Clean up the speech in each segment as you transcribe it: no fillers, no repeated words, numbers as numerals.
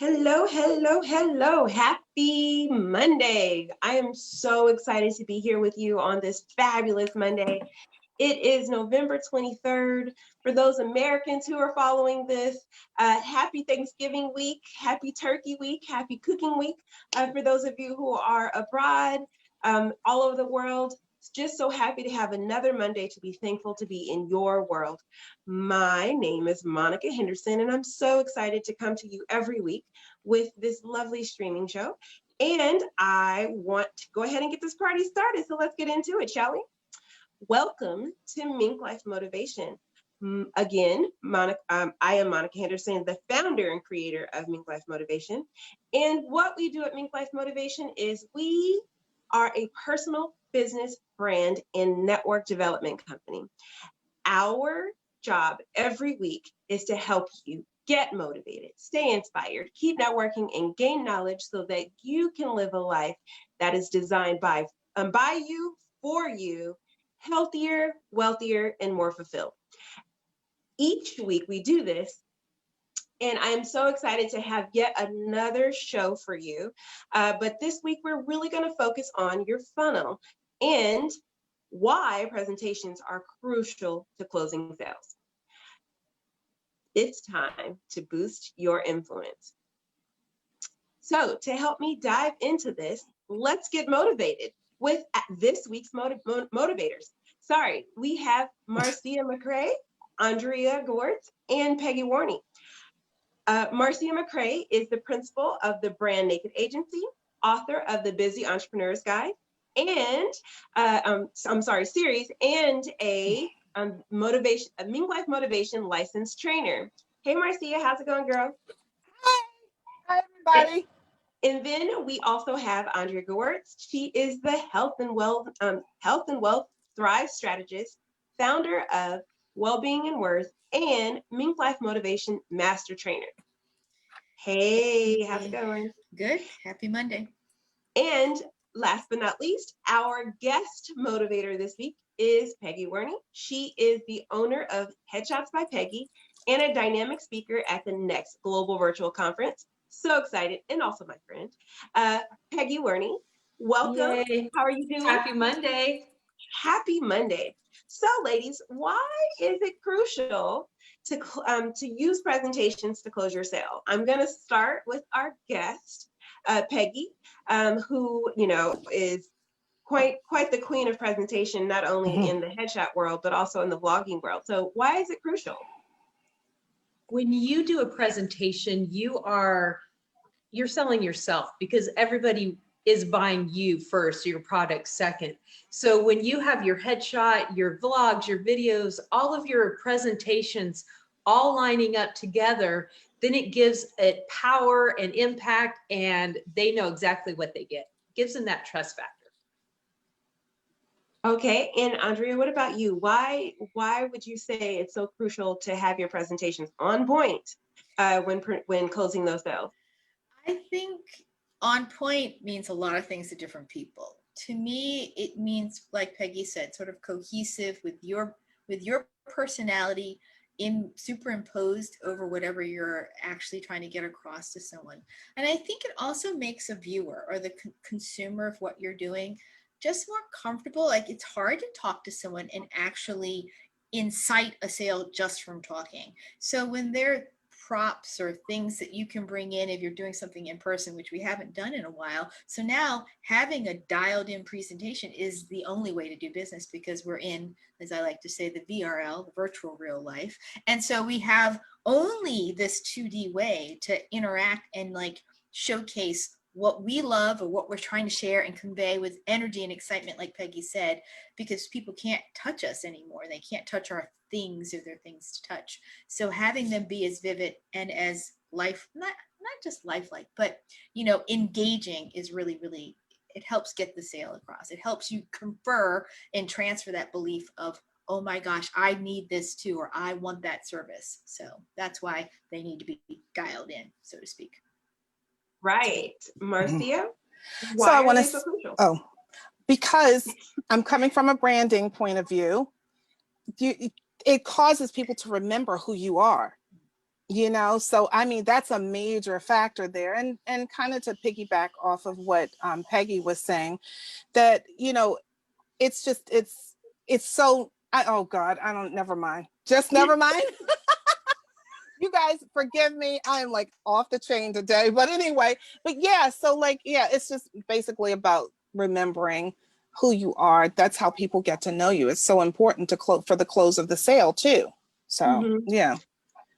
Hello, hello, hello. Happy Monday. I am so excited to be here with you on this fabulous Monday. It is November 23rd. For those Americans who are following this, happy Thanksgiving week, happy Turkey week, happy cooking week. For those of you who are abroad, all over the world, just so happy to have another Monday to be thankful to be in your world. My name is Monica Henderson, and I'm so excited to come to you every week with this lovely streaming show. And I want to go ahead and get this party started. So let's get into it, shall we? Welcome to MinkLife Motivation. Again, I am Monica Henderson, the founder and creator of MinkLife Motivation. And what we do at MinkLife Motivation is we are a personal business brand and network development company. Our job every week is to help you get motivated, stay inspired, keep networking, and gain knowledge so that you can live a life that is designed by you, for you, healthier, wealthier, and more fulfilled. Each week we do this, and I am so excited to have yet another show for you. But this week we're really going to focus on your funnel and why presentations are crucial to closing sales. It's time to boost your influence. So to help me dive into this, let's get motivated with this week's motivators. Sorry, we have Marcia McCray, Andrea Gewirtz, and Peggy Warney. Marcia McCray is the principal of the Brand Naked Agency, author of the Busy Entrepreneur's Guide, and series, and a MinkLife Motivation licensed trainer. Hey, Marcia, how's it going, girl? Hi, everybody. And then we also have Andrea Gewirtz. She is the Health and Wealth Thrive Strategist, founder of WellBeing and Worth, and MinkLife Motivation Master Trainer. Hey, how's it going? Good. Happy Monday. And last but not least, our guest motivator this week is Peggy Warney. She is the owner of Headshots by Peggy and a dynamic speaker at the next Global Virtual Conference. So excited, and also my friend, Peggy Warney. Welcome. Yay. How are you doing? Happy Monday. Happy Monday. So, ladies, why is it crucial to use presentations to close your sale? I'm going to start with our guest, Peggy, who is quite the queen of presentation, not only in the headshot world but also in the vlogging world. So, why is it crucial? When you do a presentation, you're selling yourself, because everybody is buying you first, your product second. So when you have your headshot, your vlogs, your videos, all of your presentations all lining up together, then it gives it power and impact, and they know exactly what they get. It gives them that trust factor. Okay, and Andrea, what about you? Why would you say it's so crucial to have your presentations on point when closing those sales? I think on point means a lot of things to different people. To me, it means, like Peggy said, sort of cohesive with your personality superimposed over whatever you're actually trying to get across to someone. And I think it also makes a viewer or the consumer of what you're doing just more comfortable. Like, it's hard to talk to someone and actually incite a sale just from talking. So when they're props or things that you can bring in if you're doing something in person, which we haven't done in a while. So now having a dialed in presentation is the only way to do business, because we're in, as I like to say, the VRL, the virtual real life. And so we have only this 2D way to interact and like showcase what we love or what we're trying to share and convey with energy and excitement, like Peggy said, because people can't touch us anymore. They can't touch our things or their things to touch. So having them be as vivid and as not just lifelike, but engaging is really, really, it helps get the sale across. It helps you confer and transfer that belief of, oh my gosh, I need this too, or I want that service. So that's why they need to be dialed in, so to speak. Right. Marcia, So I want to, so crucial? Because I'm coming from a branding point of view, it causes people to remember who you are. So I mean, that's a major factor there. And kind of to piggyback off of what Peggy was saying, that, it's just, it's so, oh God, never mind. Just never mind. You guys forgive me. I'm like off the chain today. But anyway, so like, it's just basically about remembering who you are. That's how people get to know you. It's so important to for the close of the sale too. So, Mm-hmm.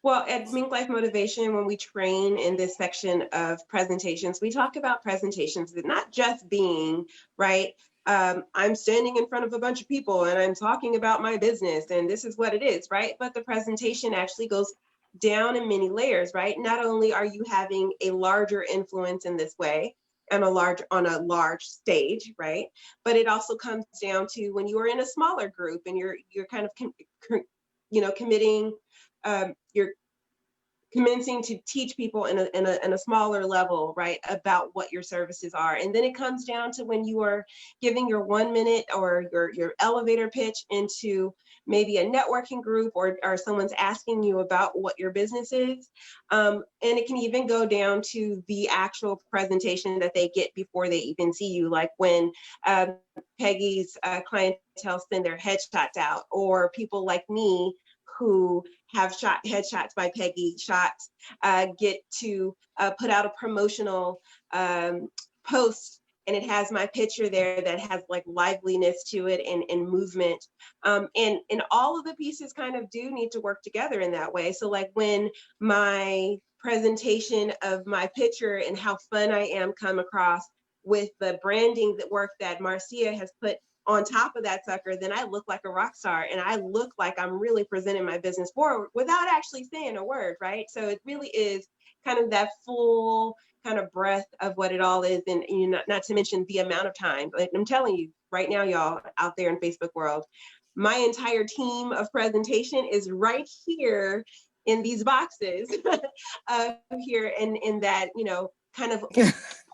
Well, at MinkLife Motivation, when we train in this section of presentations, we talk about presentations that not just being, right, I'm standing in front of a bunch of people and I'm talking about my business and this is what it is, right? But the presentation actually goes down in many layers, right? Not only are you having a larger influence in this way and on a large stage, right? But it also comes down to when you are in a smaller group and you're kind of committing, you're commencing to teach people in a smaller level, right, about what your services are. And then it comes down to when you are giving your 1 minute or your elevator pitch into maybe a networking group, or someone's asking you about what your business is. And it can even go down to the actual presentation that they get before they even see you, like when Peggy's clientele send their headshots out, or people like me who have headshots by Peggy shots, get to put out a promotional post, and it has my picture there that has like liveliness to it and movement. And all of the pieces kind of do need to work together in that way. So like when my presentation of my picture and how fun I am come across with the branding work that Marcia has put on top of that sucker, then I look like a rock star and I look like I'm really presenting my business forward without actually saying a word, right? So it really is kind of that full kind of breadth of what it all is. And not to mention the amount of time. Like I'm telling you right now, y'all out there in Facebook world, my entire team of presentation is right here in these boxes here in that, kind of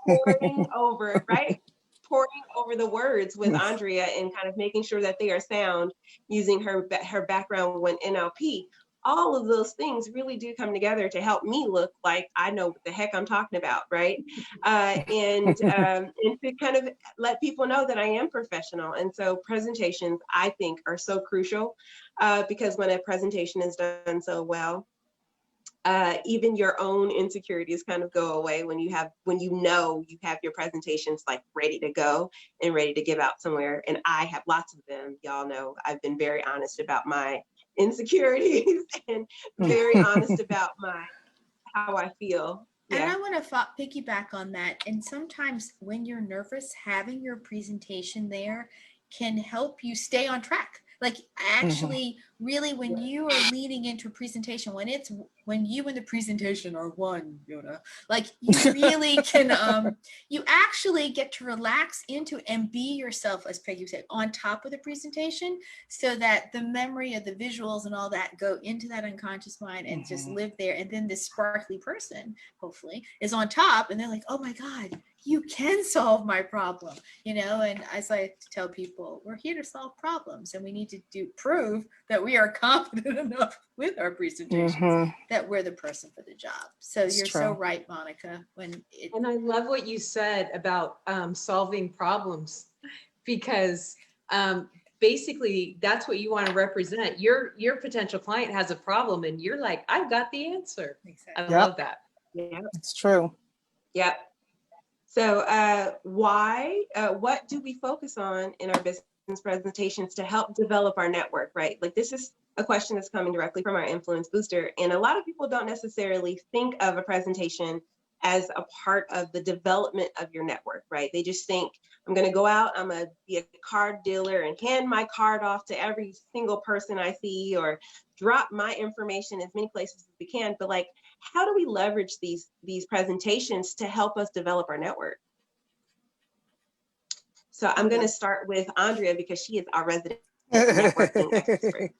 pouring over, right? Pouring over the words with Andrea and kind of making sure that they are sound using her background with NLP. All of those things really do come together to help me look like I know what the heck I'm talking about, right? And to kind of let people know that I am professional. And so presentations, I think, are so crucial because when a presentation is done so well, even your own insecurities kind of go away when you have your presentations like ready to go and ready to give out somewhere. And I have lots of them. Y'all know I've been very honest about my insecurities and very honest about how I feel. Yeah. And I want to piggyback on that. And sometimes when you're nervous, having your presentation there can help you stay on track. Like actually, really, when you are leading into a presentation, when you and the presentation are one, like you really can, you actually get to relax into and be yourself, as Peggy said, on top of the presentation, so that the memory of the visuals and all that go into that unconscious mind and just live there. And then this sparkly person, hopefully, is on top, and they're like, oh my God, you can solve my problem, and as I tell people, we're here to solve problems, and we need to prove that we are confident enough with our presentations that we're the person for the job. So you're so right, Monica. And I love what you said about solving problems, because basically that's what you want to represent. Your potential client has a problem and you're like, I've got the answer. Exactly. I love that. Yeah, it's true. Yep. So what do we focus on in our business presentations to help develop our network, right? Like this is a question that's coming directly from our influence booster. And a lot of people don't necessarily think of a presentation as a part of the development of your network, right? They just think, I'm going to go out, I'm going to be a card dealer and hand my card off to every single person I see, or drop my information as many places as we can. But like, how do we leverage these presentations to help us develop our network? So I'm going to start with Andrea because she is our resident networking expert.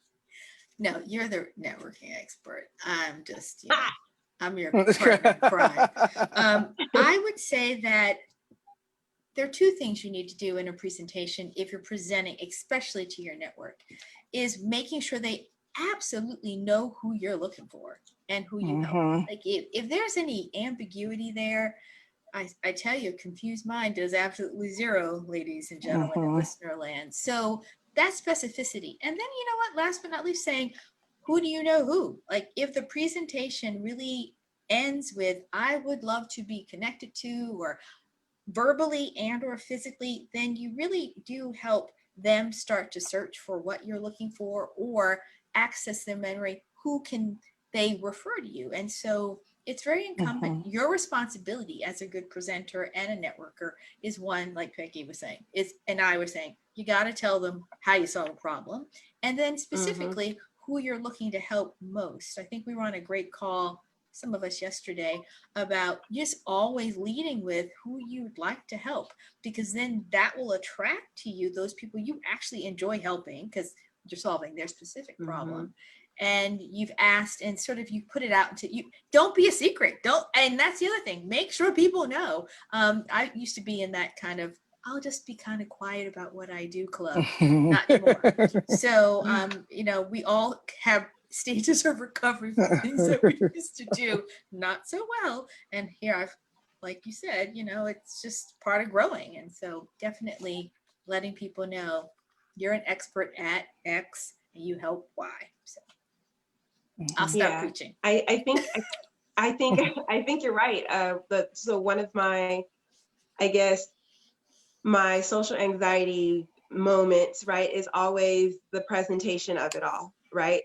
No, you're the networking expert. I'm just, I'm your partner in crime. I would say that there are two things you need to do in a presentation if you're presenting, especially to your network, is making sure they absolutely know who you're looking for. and who you help. Like if there's any ambiguity there, I tell you, a confused mind does absolutely zero, ladies and gentlemen in listener land. So that's specificity. And then, you know what, last but not least, saying, who do you know who? Like if the presentation really ends with, I would love to be connected to, or verbally and or physically, then you really do help them start to search for what you're looking for or access their memory. Who can they refer to you? And so it's very incumbent. Your responsibility as a good presenter and a networker is one, like Peggy was saying, and I was saying, you got to tell them how you solve a problem. And then specifically who you're looking to help most. I think we were on a great call, some of us yesterday, about just always leading with who you'd like to help, because then that will attract to you those people you actually enjoy helping because you're solving their specific problem. And you've asked and sort of you put it out into you. Don't be a secret. And that's the other thing. Make sure people know. I used to be in that kind of, I'll just be kind of quiet about what I do club. Not anymore. So, you know, we all have stages of recovery for things that we used to do not so well. And here I've, like you said, you know, it's just part of growing. And so definitely letting people know you're an expert at X and you help Y. So I'll stop preaching. I think you're right. So one of my, I guess, my social anxiety moments, right, is always the presentation of it all, right?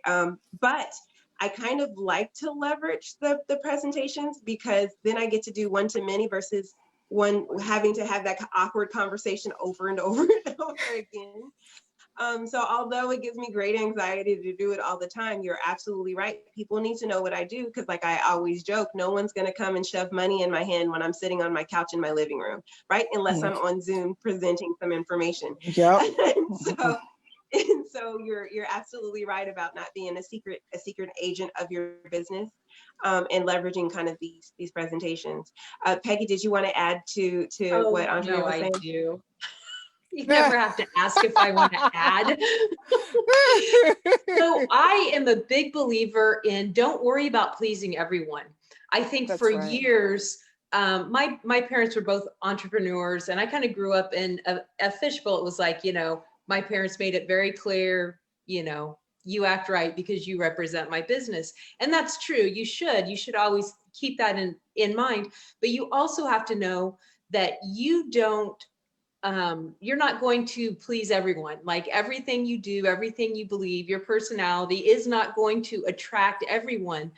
But I kind of like to leverage the presentations because then I get to do one-to-many versus one having to have that awkward conversation over and over and over again. So although it gives me great anxiety to do it all the time, you're absolutely right. People need to know what I do because, like I always joke, no one's going to come and shove money in my hand when I'm sitting on my couch in my living room, right? Unless I'm on Zoom presenting some information. And so you're absolutely right about not being a secret agent of your business, and leveraging kind of these presentations. Peggy, did you want to add to what Andrea was saying? I do. You never have to ask if I want to add. So I am a big believer in don't worry about pleasing everyone. I think that's for years, my parents were both entrepreneurs, and I kind of grew up in a fishbowl. It was like, you know, my parents made it very clear, you know, you act right because you represent my business. And that's true. You should always keep that in mind. But you also have to know that you don't, you're not going to please everyone. Like everything you do, everything you believe, your personality is not going to attract everyone.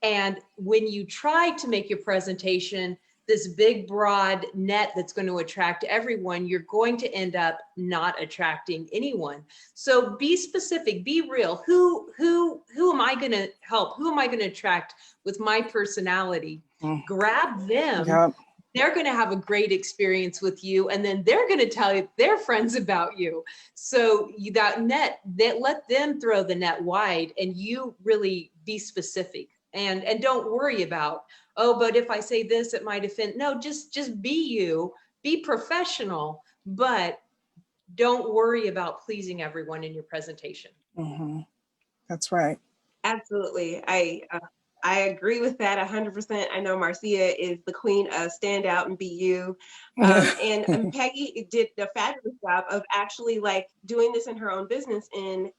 And when you try to make your presentation this big, broad net that's going to attract everyone, you're going to end up not attracting anyone. So be specific, be real. Who am I going to help? Who am I going to attract with my personality? Grab them. They're going to have a great experience with you, and then they're going to tell their friends about you. So that net, let them throw the net wide, and you really be specific, and don't worry about, oh, but if I say this, it might offend. No, just be you, be professional, but don't worry about pleasing everyone in your presentation. That's right. Absolutely. I agree with that 100%. I know Marcia is the queen of stand out and be you. And Peggy did a fabulous job of actually like doing this in her own business in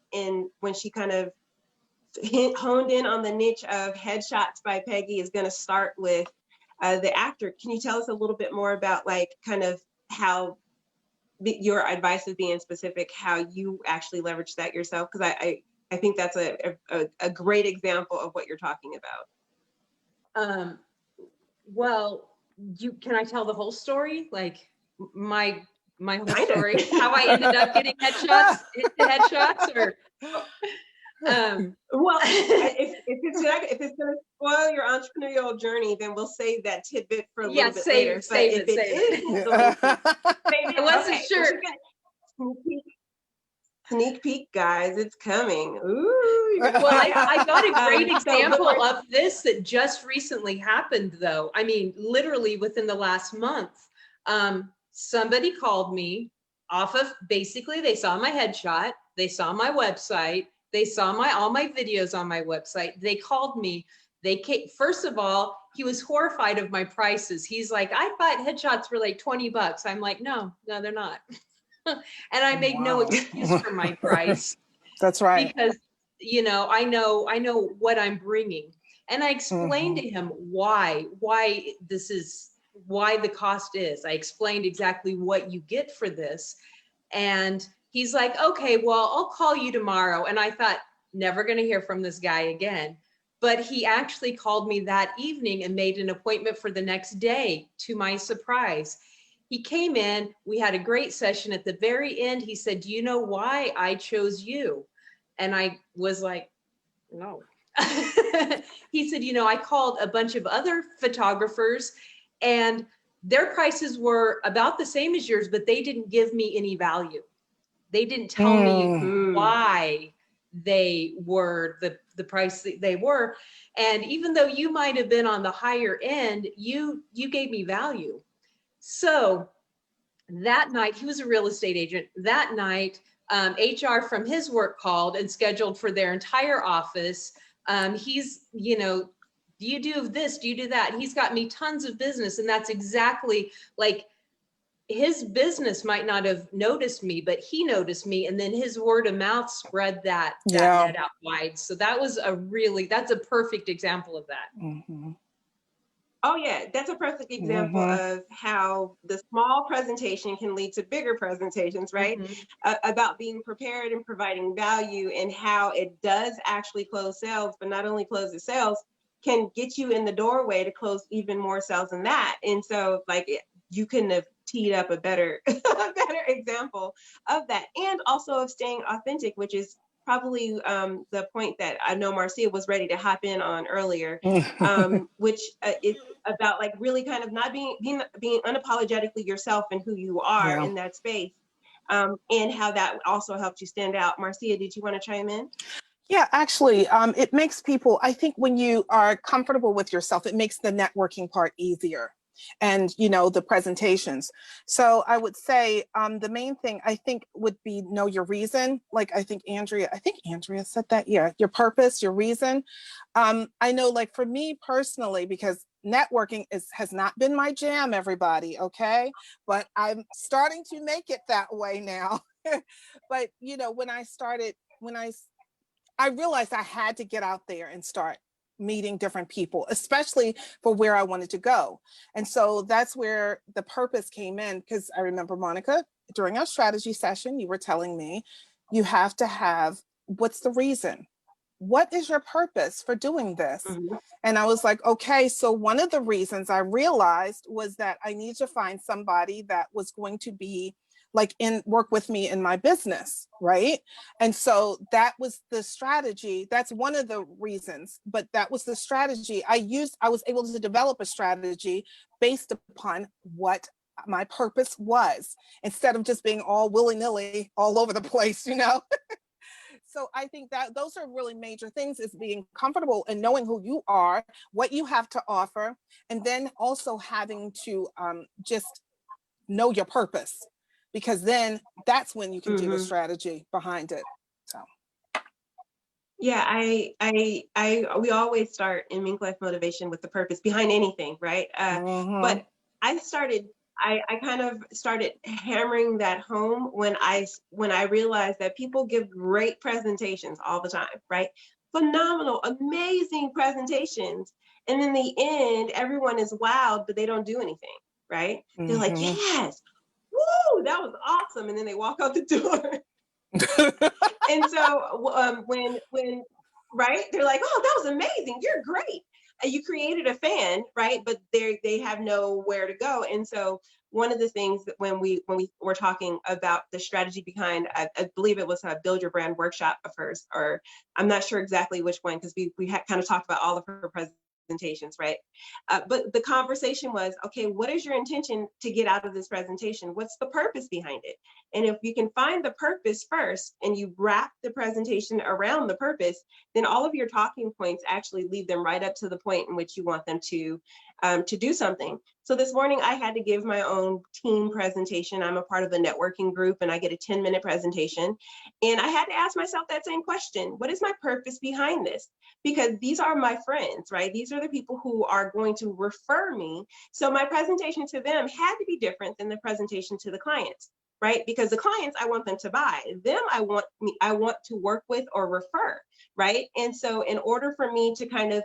when she kind of honed in on the niche of Headshots by Peggy is going to start with the actor. Can you tell us a little bit more about like kind of how your advice is being specific, how you actually leverage that yourself? Because I think that's a great example of what you're talking about. Well, can I tell the whole story? Like my whole story, how I ended up getting headshots, or well, if it's going to spoil your entrepreneurial journey, then we'll save that tidbit for a little bit later. Save it. I wasn't sure. Sneak peek, guys, it's coming. Ooh. Well, I got a great example of this that just recently happened, though. I mean, literally within the last month. Somebody called me off of, basically, they saw my headshot, they saw my website, they saw all my videos on my website. They called me They came, first of all, he was horrified of my prices. He's like, I thought headshots were like 20 bucks. I'm like, no, they're not. And I made no excuse for my price. That's right. Because, I know what I'm bringing. And I explained to him why the cost is. I explained exactly what you get for this. And he's like, okay, well, I'll call you tomorrow. And I thought, never going to hear from this guy again. But he actually called me that evening and made an appointment for the next day, to my surprise. He came in, we had a great session. At the very end, he said, do you know why I chose you? And I was like, no. He said, I called a bunch of other photographers and their prices were about the same as yours, but they didn't give me any value. They didn't tell me why they were the price that they were. And even though you might have been on the higher end, you gave me value. So that night, he was a real estate agent. That night, HR from his work called and scheduled for their entire office. He's, do you do this? Do you do that? He's got me tons of business. And that's exactly like, his business might not have noticed me, but he noticed me. And then his word of mouth spread that net out wide. So that's a perfect example of that. Mm-hmm. Oh yeah, that's a perfect example of how the small presentation can lead to bigger presentations, right? About being prepared and providing value, and how it does actually close sales, but not only closes sales, can get you in the doorway to close even more sales than that. And so you couldn't have teed up a better example of that, and also of staying authentic, which is probably the point that I know Marcia was ready to hop in on earlier, which is about really kind of not being unapologetically yourself and who you are in that space, and how that also helped you stand out. Marcia, did you want to chime in? Yeah, actually, it makes people, I think when you are comfortable with yourself, it makes the networking part easier. And, the presentations. So I would say the main thing I think would be know your reason. Like I think Andrea said that. Yeah, your purpose, your reason. I know for me personally, because networking has not been my jam, everybody. Okay. But I'm starting to make it that way now. But, when I realized I had to get out there and start meeting different people, especially for where I wanted to go. And so that's where the purpose came in, because I remember, Monica, during our strategy session, you were telling me you have to have, what's the reason? What is your purpose for doing this? And I was like, okay, so one of the reasons I realized was that I need to find somebody that was going to be work with me in my business, right? And so that was the strategy. That's one of the reasons, but that was the strategy I used. I was able to develop a strategy based upon what my purpose was, instead of just being all willy-nilly all over the place, So I think that those are really major things, is being comfortable and knowing who you are, what you have to offer, and then also having to just know your purpose, because then that's when you can do the strategy behind it. So. Yeah, we always start in MinkLife Motivation with the purpose behind anything, right? But I kind of started hammering that home when I realized that people give great presentations all the time, right? Phenomenal, amazing presentations. And in the end, everyone is wowed, but they don't do anything, right? They're like, yes, woo, that was awesome. And then they walk out the door. And so when right, they're like, oh, that was amazing, you're great. You created a fan, right? But they have nowhere to go. And so one of the things that when we were talking about the strategy behind, I believe it was a Build Your Brand workshop of hers, or I'm not sure exactly which one, because we had kind of talked about all of her presentations, right? But the conversation was, okay, what is your intention to get out of this presentation? What's the purpose behind it? And if you can find the purpose first and you wrap the presentation around the purpose, then all of your talking points actually lead them right up to the point in which you want them to to do something. So this morning I had to give my own team presentation. I'm a part of a networking group and I get a 10-minute presentation. And I had to ask myself that same question. What is my purpose behind this? Because these are my friends, right? These are the people who are going to refer me. So my presentation to them had to be different than the presentation to the clients, right? Because the clients, I want them to buy. Them, I want to work with or refer, right? And so in order for me to kind of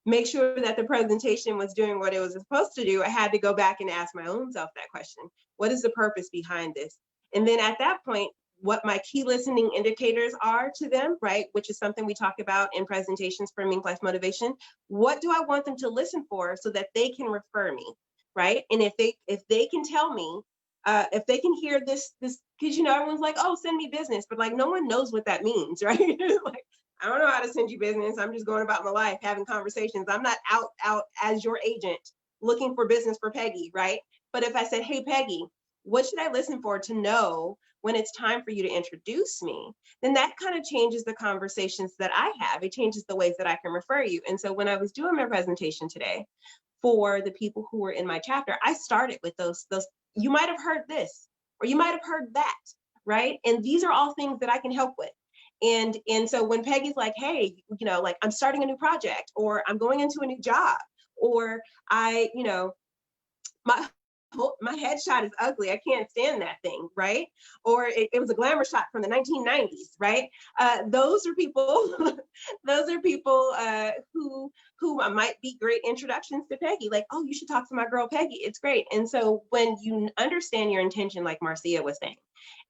make sure that the presentation was doing what it was supposed to do, I had to go back and ask my own self that question. What is the purpose behind this? And then at that point, what my key listening indicators are to them, right? Which is something we talk about in presentations for MinkLife Motivation. What do I want them to listen for so that they can refer me, right? And if they can tell me, if they can hear this, because everyone's like, oh, send me business, but like no one knows what that means, right? Like, I don't know how to send you business. I'm just going about my life, having conversations. I'm not out as your agent looking for business for Peggy, right? But if I said, hey, Peggy, what should I listen for to know when it's time for you to introduce me? Then that kind of changes the conversations that I have. It changes the ways that I can refer you. And so when I was doing my presentation today for the people who were in my chapter, I started with those, you might have heard this, or you might have heard that, right? And these are all things that I can help with. And so when Peggy's like, hey, like I'm starting a new project, or I'm going into a new job, or my headshot is ugly, I can't stand that thing, right? Or it was a glamour shot from the 1990s, right? Those are people, who might be great introductions to Peggy. Like, oh, you should talk to my girl Peggy. It's great. And so when you understand your intention, like Marcia was saying,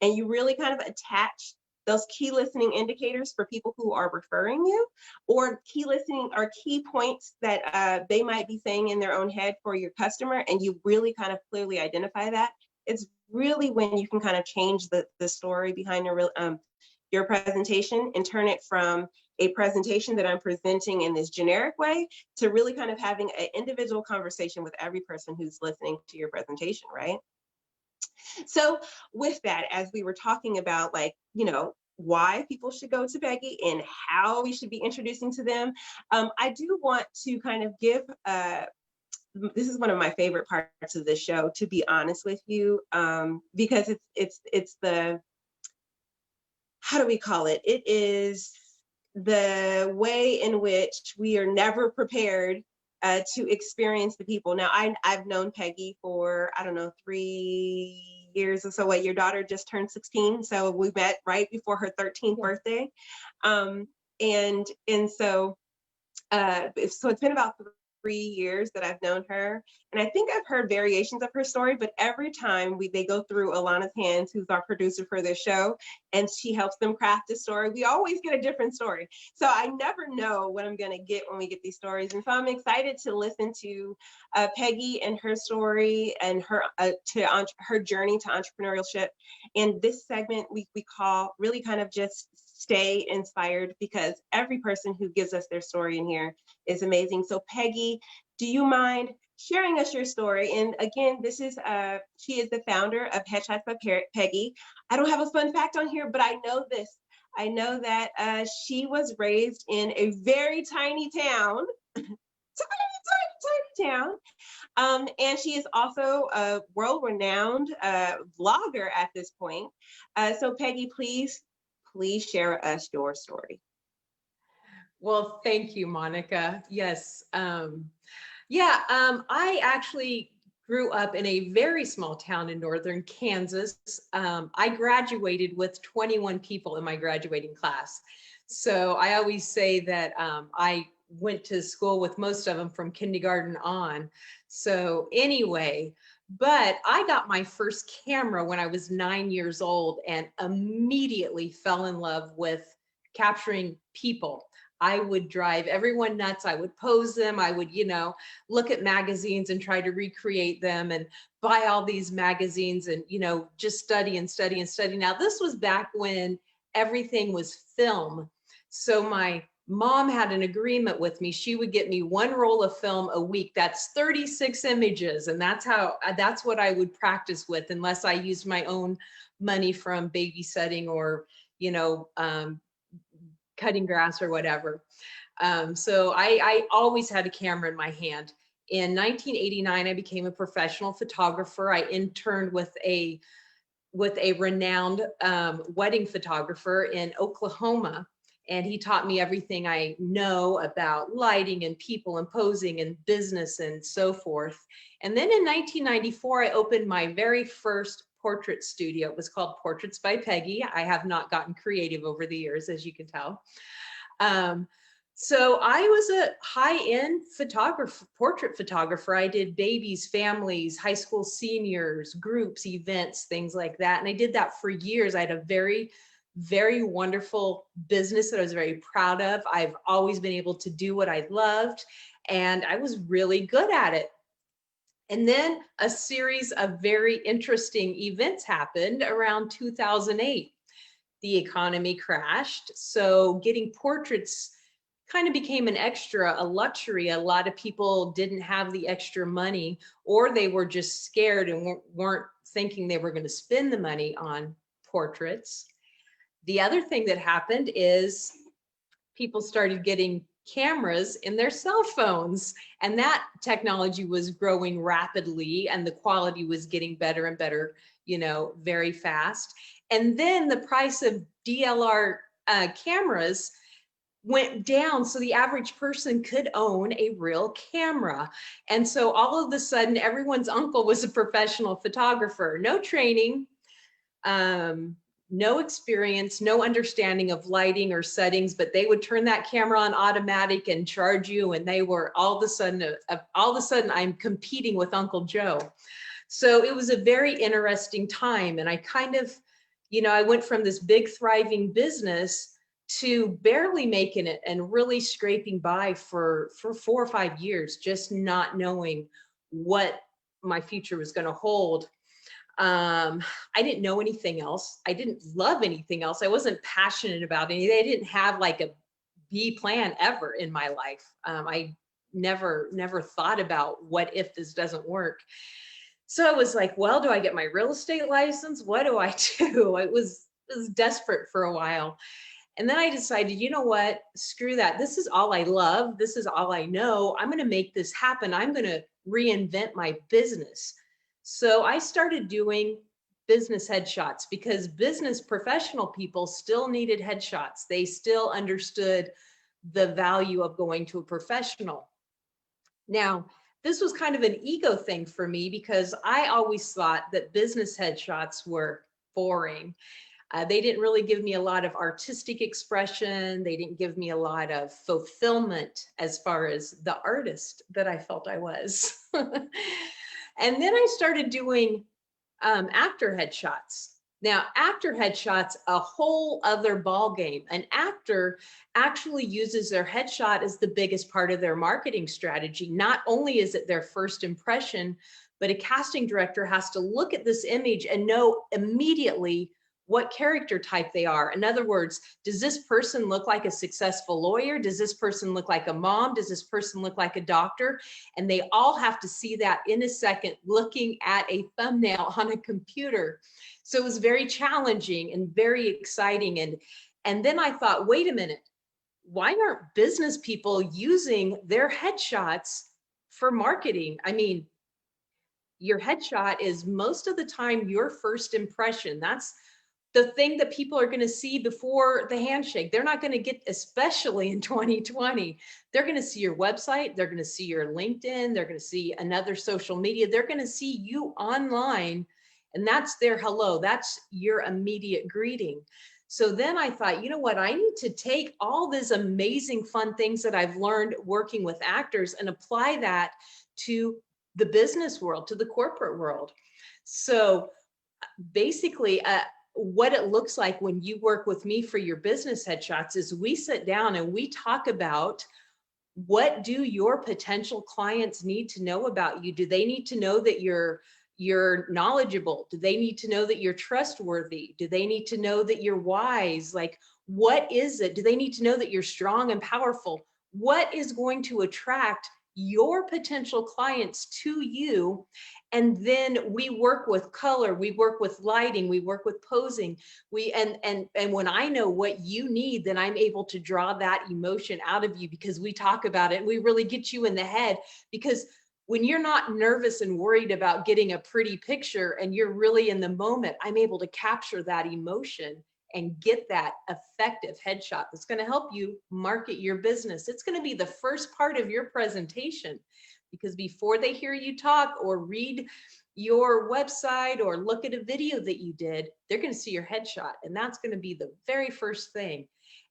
and you really kind of attach those key listening indicators for people who are referring you, or key listening or key points that they might be saying in their own head for your customer, and you really kind of clearly identify that, it's really when you can kind of change the story behind your presentation and turn it from a presentation that I'm presenting in this generic way to really kind of having an individual conversation with every person who's listening to your presentation, right? So with that, as we were talking about, like, why people should go to Peggy and how we should be introducing to them, I do want to kind of give, this is one of my favorite parts of this show, to be honest with you, because it's the, how do we call it? It is the way in which we are never prepared to experience the people. Now, I've known Peggy for, I don't know, 3 years or so. What, your daughter just turned 16, so we met right before her 13th birthday. And so it's been about 3 years that I've known her. And I think I've heard variations of her story, but every time they go through Alana's hands, who's our producer for this show, and she helps them craft a story, we always get a different story. So I never know what I'm gonna get when we get these stories. And so I'm excited to listen to Peggy and her story and her journey to entrepreneurship. And this segment we call really kind of just stay inspired, because every person who gives us their story in here is amazing. So Peggy, do you mind sharing us your story? And again, this is she is the founder of Headshots by Peggy. I don't have a fun fact on here, but I know this. I know that she was raised in a very tiny town, tiny town. And she is also a world-renowned vlogger at this point. So Peggy, please share us your story. Well, thank you, Monica. Yes. I actually grew up in a very small town in northern Kansas. I graduated with 21 people in my graduating class. So I always say that I went to school with most of them from kindergarten on. So anyway, but I got my first camera when I was 9 years old and immediately fell in love with capturing people. I would drive everyone nuts. I would pose them. I would, look at magazines and try to recreate them and buy all these magazines and, just study and study and study. Now, this was back when everything was film. So my mom had an agreement with me. She would get me one roll of film a week. That's 36 images. And that's what I would practice with, unless I used my own money from babysitting or, cutting grass or whatever. So I always had a camera in my hand. In 1989, I became a professional photographer. I interned with a renowned wedding photographer in Oklahoma. And he taught me everything I know about lighting and people and posing and business and so forth. And then in 1994, I opened my very first portrait studio. It was called Portraits by Peggy. I have not gotten creative over the years, as you can tell. So I was a high-end photographer, portrait photographer. I did babies, families, high school seniors, groups, events, things like that. And I did that for years. I had a very, very wonderful business that I was very proud of. I've always been able to do what I loved, and I was really good at it. And then a series of very interesting events happened around 2008. The economy crashed, so getting portraits kind of became an extra, a luxury. A lot of people didn't have the extra money, or they were just scared and weren't thinking they were going to spend the money on portraits. The other thing that happened is people started getting cameras in their cell phones, and that technology was growing rapidly, and the quality was getting better and better, you know, very fast. And then the price of DLR cameras went down, so the average person could own a real camera. And so all of a sudden, everyone's uncle was a professional photographer. No training, no experience, no understanding of lighting or settings, but they would turn that camera on automatic and charge you, and they were all of a sudden I'm competing with Uncle Joe. So it was a very interesting time, and I kind of, you know, I went from this big thriving business to barely making it and really scraping by for 4 or 5 years, just not knowing what my future was going to hold. I didn't know anything else. I didn't love anything else. I wasn't passionate about anything. I didn't have like a B plan ever in my life. I never thought about what if this doesn't work. So I was like, well, do I get my real estate license? What do I do? I was desperate for a while. And then I decided, you know what, screw that. This is all I love. This is all I know. I'm going to make this happen. I'm going to reinvent my business. So I started doing business headshots because business professional people still needed headshots. They still understood the value of going to a professional. Now, this was kind of an ego thing for me because I always thought that business headshots were boring. They didn't really give me a lot of artistic expression. They didn't give me a lot of fulfillment as far as the artist that I felt I was. And then I started doing actor headshots. Now, actor headshots, a whole other ball game. An actor actually uses their headshot as the biggest part of their marketing strategy. Not only is it their first impression, but a casting director has to look at this image and know immediately what character type they are. In other words, does this person look like a successful lawyer? Does this person look like a mom? Does this person look like a doctor? And they all have to see that in a second looking at a thumbnail on a computer. So it was very challenging and very exciting. And then I thought, wait a minute, why aren't business people using their headshots for marketing? I mean, your headshot is most of the time your first impression. That's the thing that people are going to see before the handshake. They're not going to get, especially in 2020, they're going to see your website. They're going to see your LinkedIn. They're going to see another social media. They're going to see you online, and that's their hello. That's your immediate greeting. So then I thought, you know what? I need to take all these amazing fun things that I've learned working with actors and apply that to the business world, to the corporate world. So basically, what it looks like when you work with me for your business headshots is we sit down and we talk about what do your potential clients need to know about you? Do they need to know that you're knowledgeable? Do they need to know that you're trustworthy? Do they need to know that you're wise? Like, what is it? Do they need to know that you're strong and powerful? What is going to attract your potential clients to you? And then we work with color, we work with lighting, we work with posing. And when I know what you need, then I'm able to draw that emotion out of you because we talk about it and we really get you in the head. Because when you're not nervous and worried about getting a pretty picture and you're really in the moment, I'm able to capture that emotion and get that effective headshot that's going to help you market your business. It's going to be the first part of your presentation, because before they hear you talk or read your website or look at a video that you did, they're going to see your headshot, and that's going to be the very first thing.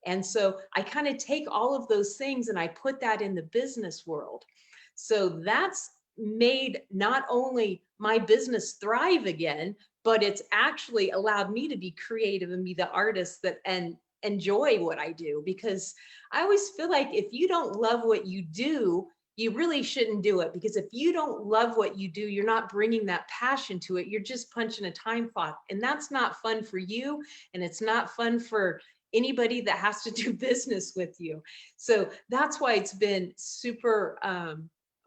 And so I kind of take all of those things and I put that in the business world. So that's made not only my business thrive again, but it's actually allowed me to be creative and be the artist that and enjoy what I do. Because I always feel like if you don't love what you do, you really shouldn't do it. Because if you don't love what you do, you're not bringing that passion to it. You're just punching a time clock, and that's not fun for you. And it's not fun for anybody that has to do business with you. So that's why it's been super,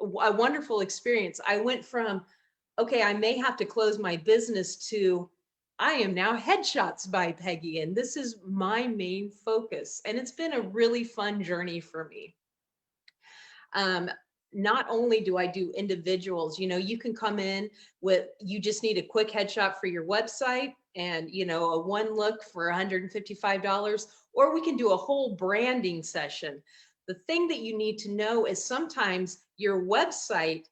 a wonderful experience. I went from, okay, I may have to close my business, to I am now Headshots by Peggy, and this is my main focus. And it's been a really fun journey for me. Not only do I do individuals, you know, you can come in with, you just need a quick headshot for your website and, you know, a one look for $155, or we can do a whole branding session. The thing that you need to know is sometimes your website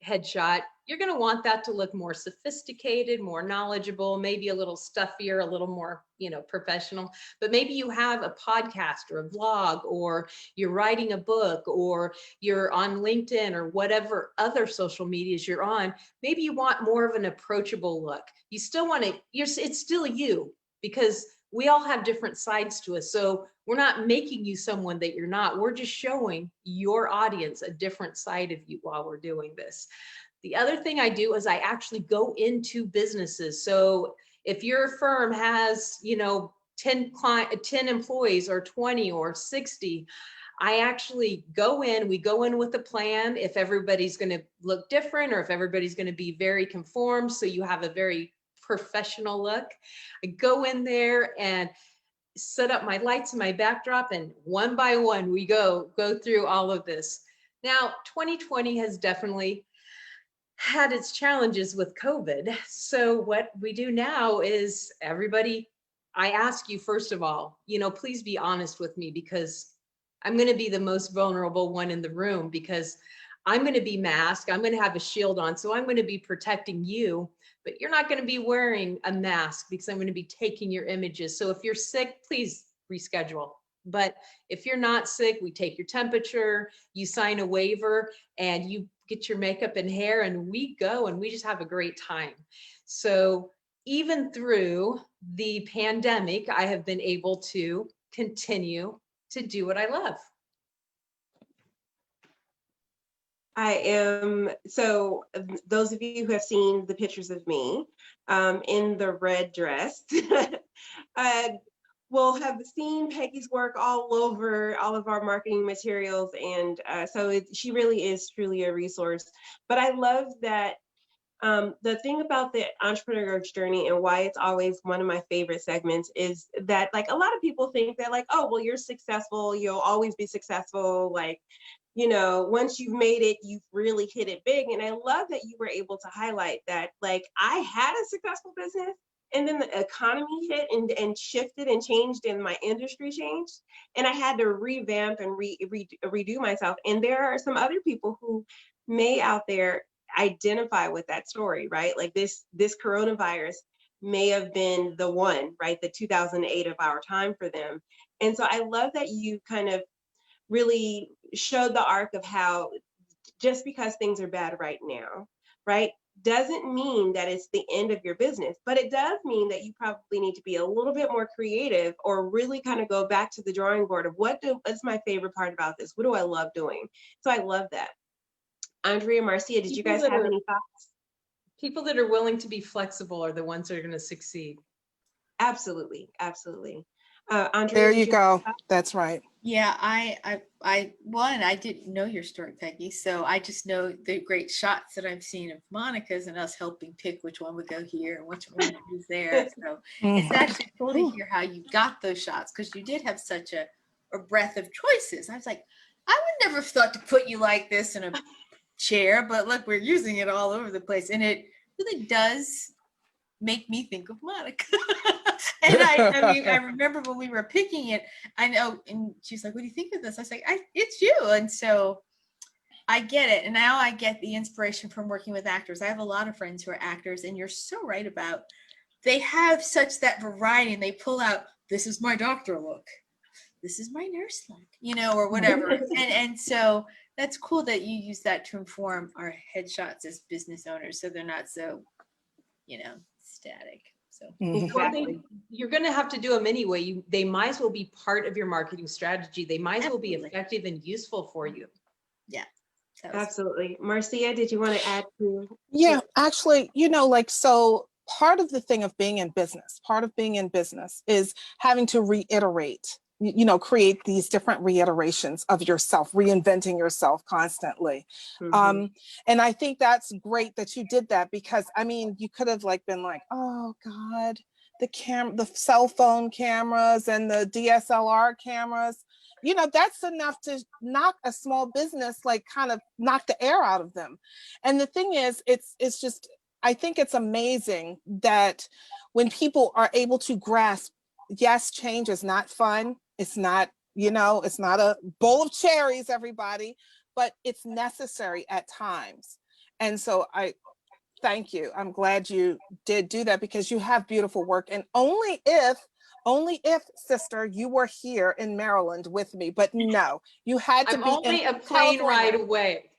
headshot, you're going to want that to look more sophisticated, more knowledgeable, maybe a little stuffier, a little more, you know, professional. But maybe you have a podcast or a vlog, or you're writing a book, or you're on LinkedIn or whatever other social medias you're on. Maybe you want more of an approachable look. You still want to, it's still you, because we all have different sides to us. So we're not making you someone that you're not. We're just showing your audience a different side of you while we're doing this. The other thing I do is I actually go into businesses. So if your firm has, you know, 10 employees or 20 or 60, I actually go in, we go in with a plan. If everybody's going to look different, or if everybody's going to be very conformed, so you have a very professional look, I go in there and set up my lights and my backdrop, and one by one we go through all of this. Now, 2020 has definitely had its challenges with COVID. So what we do now is, everybody, I ask you, first of all, you know, please be honest with me, because I'm going to be the most vulnerable one in the room, because I'm going to be masked. I'm going to have a shield on. So I'm going to be protecting you, but you're not going to be wearing a mask, because I'm going to be taking your images. So if you're sick, please reschedule. But if you're not sick, we take your temperature, you sign a waiver, and you get your makeup and hair, and we go and we just have a great time. So even through the pandemic, I have been able to continue to do what I love. So those of you who have seen the pictures of me in the red dress will have seen Peggy's work all over all of our marketing materials. And so she really is truly a resource. But I love that the thing about the entrepreneur journey, and why it's always one of my favorite segments, is that, like, a lot of people think that, like, oh, well, you're successful, you'll always be successful, like, you know, once you've made it, you've really hit it big. And I love that you were able to highlight that, like, I had a successful business, and then the economy hit and shifted and changed, and my industry changed, and I had to revamp and redo myself. And there are some other people who may out there identify with that story, right? Like this coronavirus may have been the one, right? The 2008 of our time for them. And so I love that you kind of really showed the arc of how just because things are bad right now, right, doesn't mean that it's the end of your business, but it does mean that you probably need to be a little bit more creative, or really kind of go back to the drawing board of what's my favorite part about this? What do I love doing? So I love that. Andrea, Marcia, did you guys have any thoughts? People that are willing to be flexible are the ones that are going to succeed. Absolutely, absolutely. Andrea, there you go. That's right. Yeah, I didn't know your story, Peggy. So I just know the great shots that I've seen of Monica's, and us helping pick which one would go here and which one was there. So it's actually cool to hear how you got those shots, because you did have such a breadth of choices. I was like, I would never have thought to put you like this in a chair, but look, we're using it all over the place. And it really does make me think of Monica. And I mean, I remember when we were picking it, I know, and she's like, what do you think of this? I was like, it's you. And so I get it. And now I get the inspiration from working with actors. I have a lot of friends who are actors, and you're so right about, they have such that variety, and they pull out, this is my doctor look, this is my nurse look, you know, or whatever. And so that's cool that you use that to inform our headshots as business owners, so they're not so, you know, static. So Exactly. You're going to have to do them anyway. They might as well be part of your marketing strategy. They might as well be effective and useful for you. Yeah. Absolutely. Marcia, did you want to add to? Yeah, actually, you know, like, so part of the thing of being in business, is having to reiterate, you know, create these different reiterations of yourself, reinventing yourself constantly. And I think that's great that you did that, because I mean, you could have like been like, oh God, the cell phone cameras and the DSLR cameras, you know, that's enough to knock a small business, like kind of knock the air out of them. And the thing is, it's just, I think it's amazing that when people are able to grasp, yes, change is not fun. It's not, you know, it's not a bowl of cherries, everybody, but it's necessary at times. And so I thank you. I'm glad you did do that, because you have beautiful work. And only if, sister, you were here in Maryland with me, but no, you had to I'm be only in a plane California. ride away.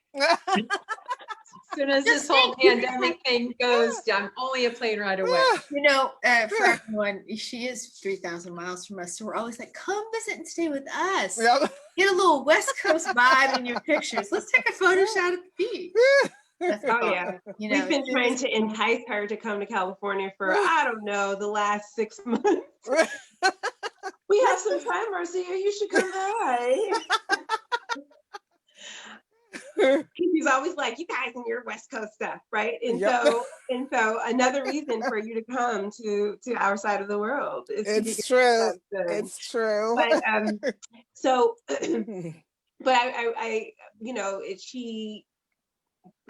As soon as this whole pandemic thing goes, I'm only a plane ride away. You know, for everyone, she is 3,000 miles from us. So we're always like, come visit and stay with us. Yep. Get a little West Coast vibe in your pictures. Let's take a photo shot at the beach. That's Oh yeah. You know, We've been trying to entice her to come to California for, I don't know, the last 6 months. We have some time, Marcia. You should come by. He's always like, you guys and your West Coast stuff, right? And so another reason for you to come to our side of the world is it's true. It's true. But so, but I you know, she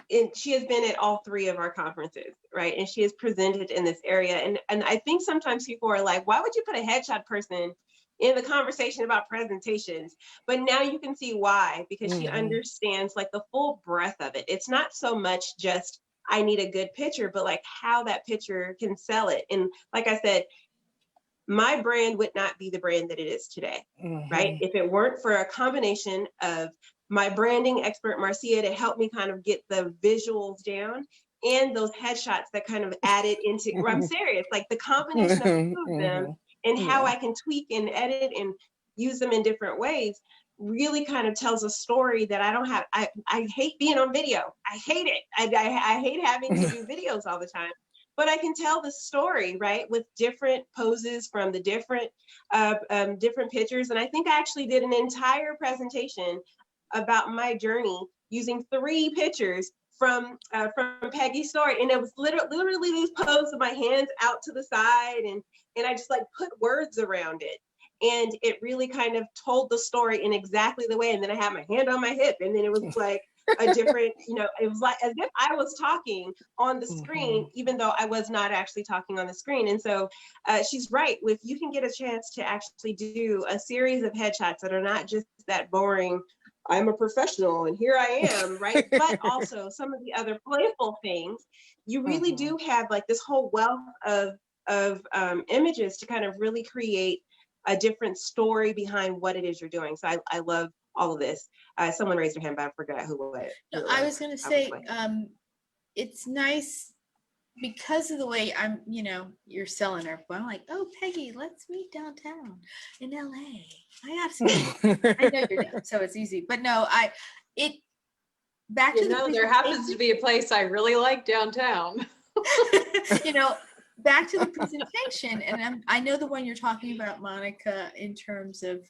has been at all 3 of our conferences, right? And she has presented in this area. And I think sometimes people are like, why would you put a headshot person in the conversation about presentations? But now you can see why, because she understands like the full breadth of it. It's not so much just, I need a good picture, but like how that picture can sell it. And like I said, my brand would not be the brand that it is today, right? If it weren't for a combination of my branding expert, Marcia, to help me kind of get the visuals down, and those headshots that kind of added into, I'm serious, like the combination of the 2 of them and how I can tweak and edit and use them in different ways really kind of tells a story that I don't have. I hate being on video. I hate it. I hate having to do videos all the time. But I can tell the story, right, with different poses from the different pictures. And I think I actually did an entire presentation about my journey using 3 pictures from Peggy's story. And it was literally these poses of my hands out to the side, and I just like put words around it. And it really kind of told the story in exactly the way. And then I had my hand on my hip, and then it was like a different, you know, it was like as if I was talking on the screen, even though I was not actually talking on the screen. And so she's right. If you can get a chance to actually do a series of headshots that are not just that boring, I'm a professional and here I am, right? But also some of the other playful things, you really do have like this whole wealth of images to kind of really create a different story behind what it is you're doing. So I love all of this. Someone raised their hand, but I forgot who it was. I was going to say, it's nice because of the way I'm, you know, you're selling her. But I'm like, oh, Peggy, let's meet downtown in LA. I have some. I know you're down, so it's easy. But no, back to there happens to be a place I really like downtown. You know, back to the presentation, and I know the one you're talking about, Monica, in terms of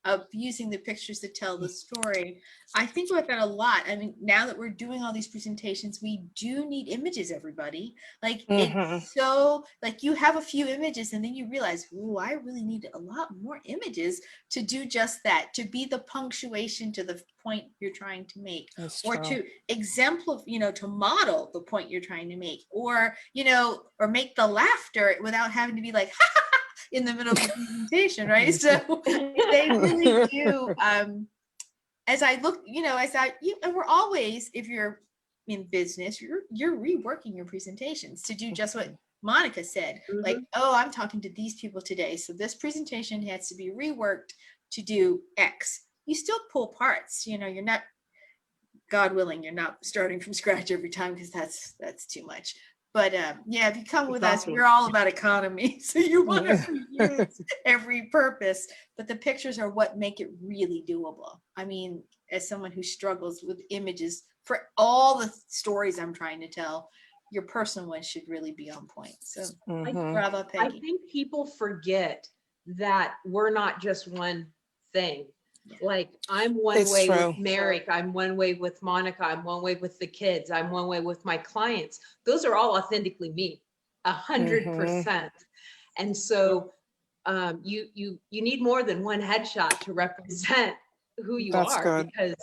of using the pictures to tell the story. I think about that a lot. I mean, now that we're doing all these presentations, we do need images, everybody. Like, it's so, like, you have a few images and then you realize, ooh, I really need a lot more images to do just that, to be the punctuation to the point you're trying to make, or to exemplify, you know, to model the point you're trying to make, or, you know, or make the laughter without having to be like, ha, ha, ha, in the middle of the presentation, right? So they really do. As I look, you know, and we're always, if you're in business, you're reworking your presentations to do just what Monica said. Like, oh, I'm talking to these people today, so this presentation has to be reworked to do X. You still pull parts, you know, you're not, God willing, you're not starting from scratch every time, because that's too much. But yeah, if you come with us, we're all about economy. So you want to use every purpose, but the pictures are what make it really doable. I mean, as someone who struggles with images for all the stories I'm trying to tell, your personal one should really be on point. So bravo, Peggy. I think people forget that we're not just one thing. Like, I'm one way with Merrick, I'm one way with Monica, I'm one way with the kids, I'm one way with my clients. Those are all authentically me, 100%. And so you need more than one headshot to represent who you are, because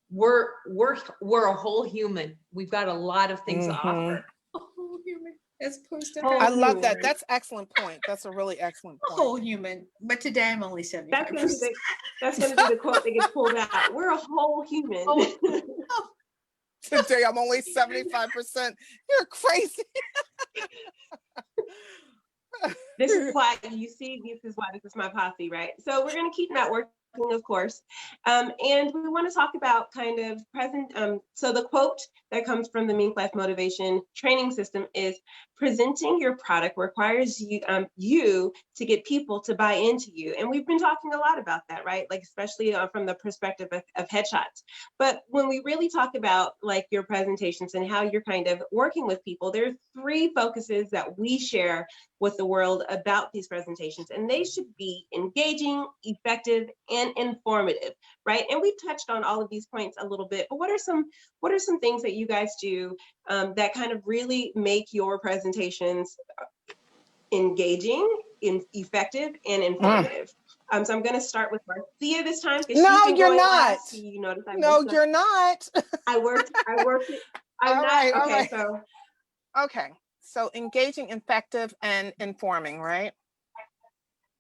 we're a whole human. We've got a lot of things to offer. A whole human. As opposed to I love that. That's excellent point. That's a really excellent point. A whole human. But today I'm only 75%. That's going to be the quote that gets pulled out. We're a whole human. Today I'm only 75%. You're crazy. This is why this is my posse, right? So we're going to keep networking, of course. And we want to talk about kind of present. So the quote that comes from the MinkLife Motivation training system is, presenting your product requires you to get people to buy into you. And we've been talking a lot about that, right? Like, especially from the perspective of headshots. But when we really talk about like your presentations and how you're kind of working with people, there's 3 focuses that we share with the world about these presentations, and they should be engaging, effective, and informative, right? And we've touched on all of these points a little bit, but what are some things that you guys do that kind of really make your presentations engaging, effective, and informative? So I'm going to start with Marcia this time. No, you're not. You notice you're not. I worked it. I'm not. Okay, so. Okay. So engaging, effective, and informing, right?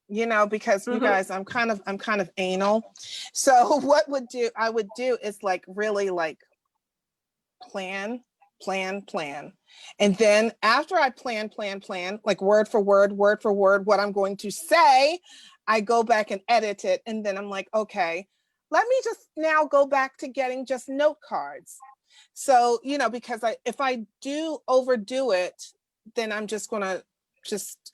You know, because you guys, I'm kind of anal. So what I would do is like really like plan. And then after I plan, like word for word, what I'm going to say, I go back and edit it. And then I'm like, okay, let me just now go back to getting just note cards. So, you know, because if I do overdo it, then I'm just gonna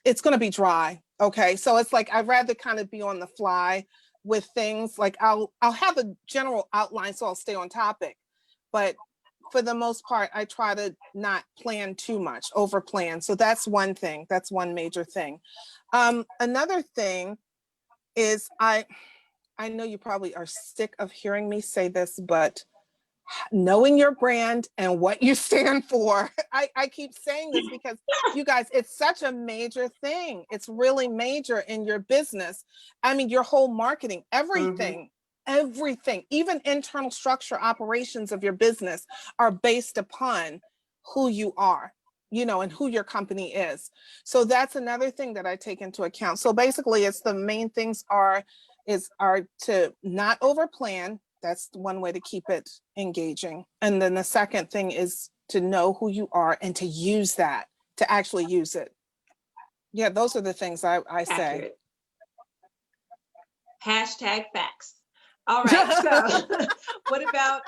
it's gonna be dry. Okay. So it's like, I'd rather kind of be on the fly with things. Like I'll have a general outline, so I'll stay on topic. But for the most part, I try to not plan too much, over plan. So that's one thing. That's one major thing. Another thing is I know you probably are sick of hearing me say this, but knowing your brand and what you stand for. I keep saying this because you guys, it's such a major thing. It's really major in your business. I mean, your whole marketing, everything, even internal structure, operations of your business are based upon who you are, you know, and who your company is. So that's another thing that I take into account. So basically, it's the main things are to not overplan. That's one way to keep it engaging. And then the second thing is to know who you are and to use that, to actually use it. Yeah, those are the things I say. Hashtag facts. All right. So what about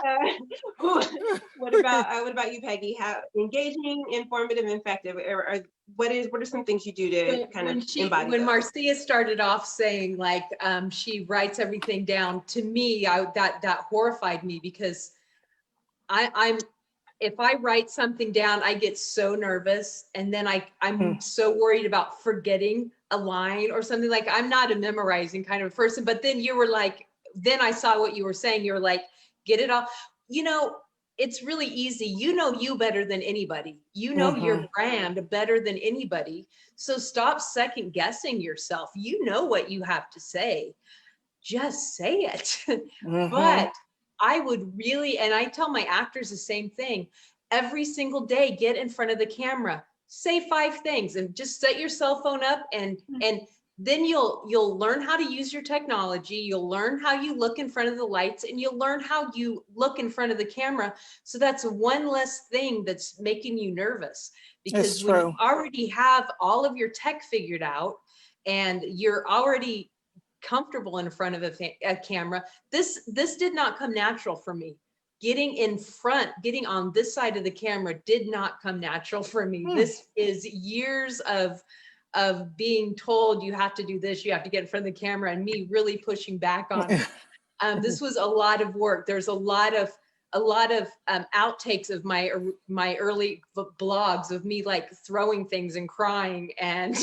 you, Peggy? How engaging, informative, effective, or what are some things you do to kind of embody? When Marcia started off saying like she writes everything down, to me, that horrified me, because I'm if I write something down, I get so nervous. And then I'm so worried about forgetting a line or something. Like, I'm not a memorizing kind of person. But then you were like, then I saw what you were saying. You were like, get it all. You know, it's really easy. You know you better than anybody. You know your brand better than anybody. So stop second guessing yourself. You know what you have to say. Just say it. But I would really, and I tell my actors the same thing, every single day, get in front of the camera, say 5 things, and just set your cell phone up, and then you'll learn how to use your technology. You'll learn how you look in front of the lights, and you'll learn how you look in front of the camera. So that's one less thing that's making you nervous, because when you already have all of your tech figured out and you're already comfortable in front of a camera, this did not come natural for me. Getting in front, getting on this side of the camera did not come natural for me. This is years of being told you have to do this, you have to get in front of the camera, and me really pushing back on it. This was a lot of work. There's a lot of outtakes of my early blogs of me like throwing things and crying, and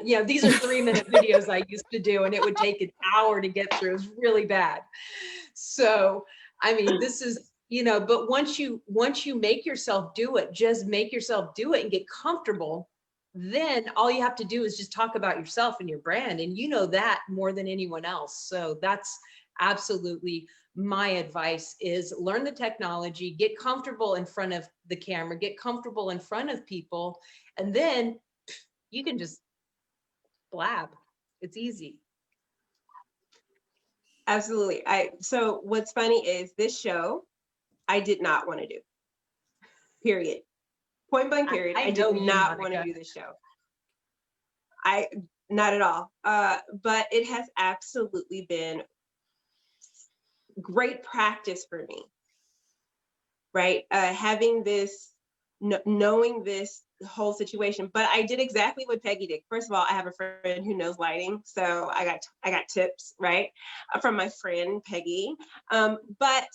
you know, these are 3-minute videos I used to do, and it would take an hour to get through. It was really bad. So I mean, this is, you know, but once you make yourself do it, just make yourself do it and get comfortable, then all you have to do is just talk about yourself and your brand, and you know that more than anyone else. So that's absolutely my advice, is learn the technology, get comfortable in front of the camera, get comfortable in front of people, and then you can just blab. It's easy. Absolutely. So what's funny is this show, I did not want to do. Period. Point blank period. I did not want to do this show. Not at all. But it has absolutely been great practice for me, right? Having this, knowing this whole situation. But I did exactly what Peggy did. First of all, I have a friend who knows lighting, so I got tips, right, from my friend Peggy. But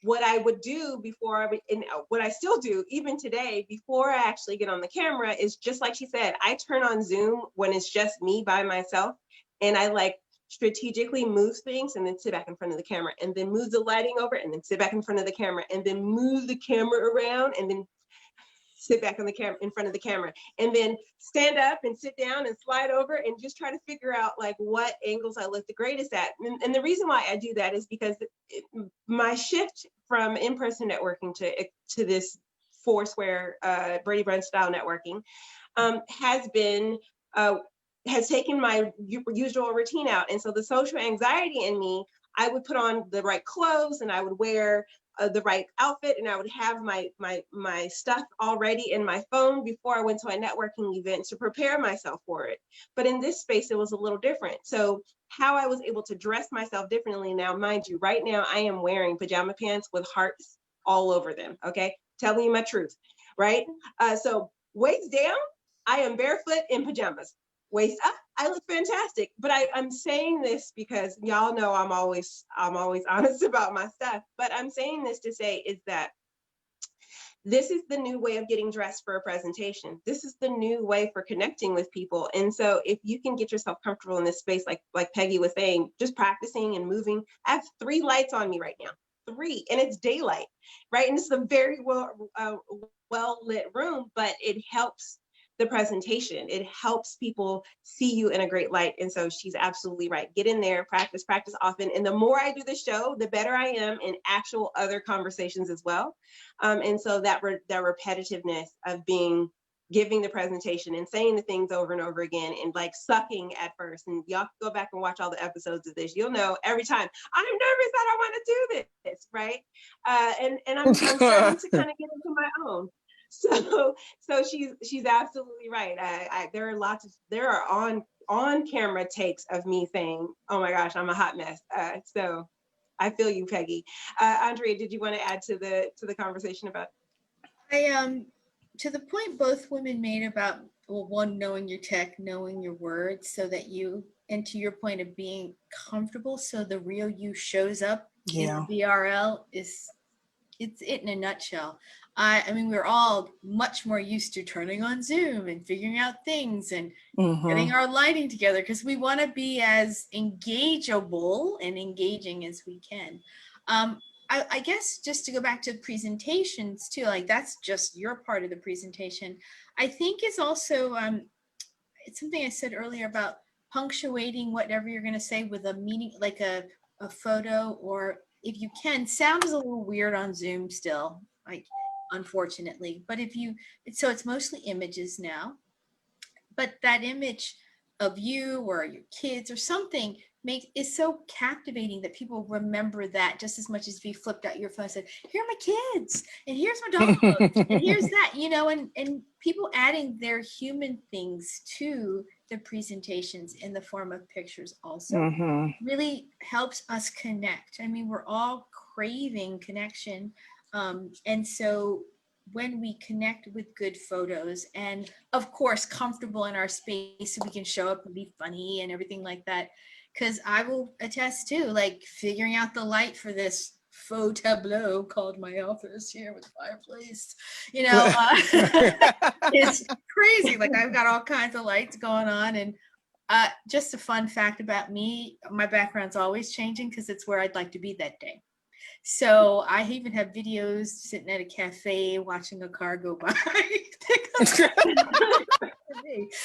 what I would do before and what I still do even today, before I actually get on the camera, is just like she said, I turn on Zoom when it's just me by myself, and I like strategically move things and then sit back in front of the camera, and then move the lighting over, and then sit back in front of the camera, and then move the camera around, and then sit back on the camera, in front of the camera, and then stand up and sit down and slide over, and just try to figure out like what angles I look the greatest at. And the reason why I do that is because my shift from in-person networking to this Foursquare Brady Brunch style networking has taken my usual routine out. And so the social anxiety in me, I would put on the right clothes, and I would wear the right outfit, and I would have my stuff already in my phone before I went to a networking event to prepare myself for it. But in this space, it was a little different. So how I was able to dress myself differently now, mind you, right now I am wearing pajama pants with hearts all over them, okay? Telling you my truth, right? So waist down, I am barefoot in pajamas. Waist up, I look fantastic. But I'm saying this because y'all know I'm always honest about my stuff. But I'm saying this to say is that this is the new way of getting dressed for a presentation. This is the new way for connecting with people. And so if you can get yourself comfortable in this space, like Peggy was saying, just practicing and moving. I have 3 lights on me right now, 3, and it's daylight, right? And this is a very well lit room, but it helps the presentation. It helps people see you in a great light. And so she's absolutely right. Get in there, practice often. And the more I do the show, the better I am in actual other conversations as well. And so that repetitiveness of giving the presentation and saying the things over and over again, and like sucking at first. And y'all can go back and watch all the episodes of this. You'll know every time I'm nervous that I want to do this, right? And I'm starting to kind of get into my own. So she's absolutely right. There are on camera takes of me saying, "Oh my gosh, I'm a hot mess." So I feel you, Peggy. Andrea, did you want to add to the conversation about? To the point both women made about, well, one, knowing your tech, knowing your words, so that and to your point of being comfortable, so the real you shows up in the VRL is it's it in a nutshell. I mean, we're all much more used to turning on Zoom and figuring out things and getting our lighting together because we want to be as engageable and engaging as we can. I guess just to go back to presentations too, like that's just your part of the presentation. I think is also, it's something I said earlier about punctuating whatever you're going to say with a meaning, like a photo, or if you can, sound is a little weird on Zoom still, like unfortunately, but if you, so it's mostly images now, but that image of you or your kids or something is so captivating that people remember that just as much as if you flipped out your phone and said, here are my kids and here's my dog and here's that, you know, and people adding their human things to the presentations in the form of pictures also really helps us connect. I mean, we're all craving connection. And so when we connect with good photos and of course comfortable in our space so we can show up and be funny and everything like that, because I will attest to like figuring out the light for this faux tableau called my office here with fireplace, you know, it's crazy. Like I've got all kinds of lights going on, and just a fun fact about me, my background's always changing because it's where I'd like to be that day. So I even have videos sitting at a cafe watching a car go by.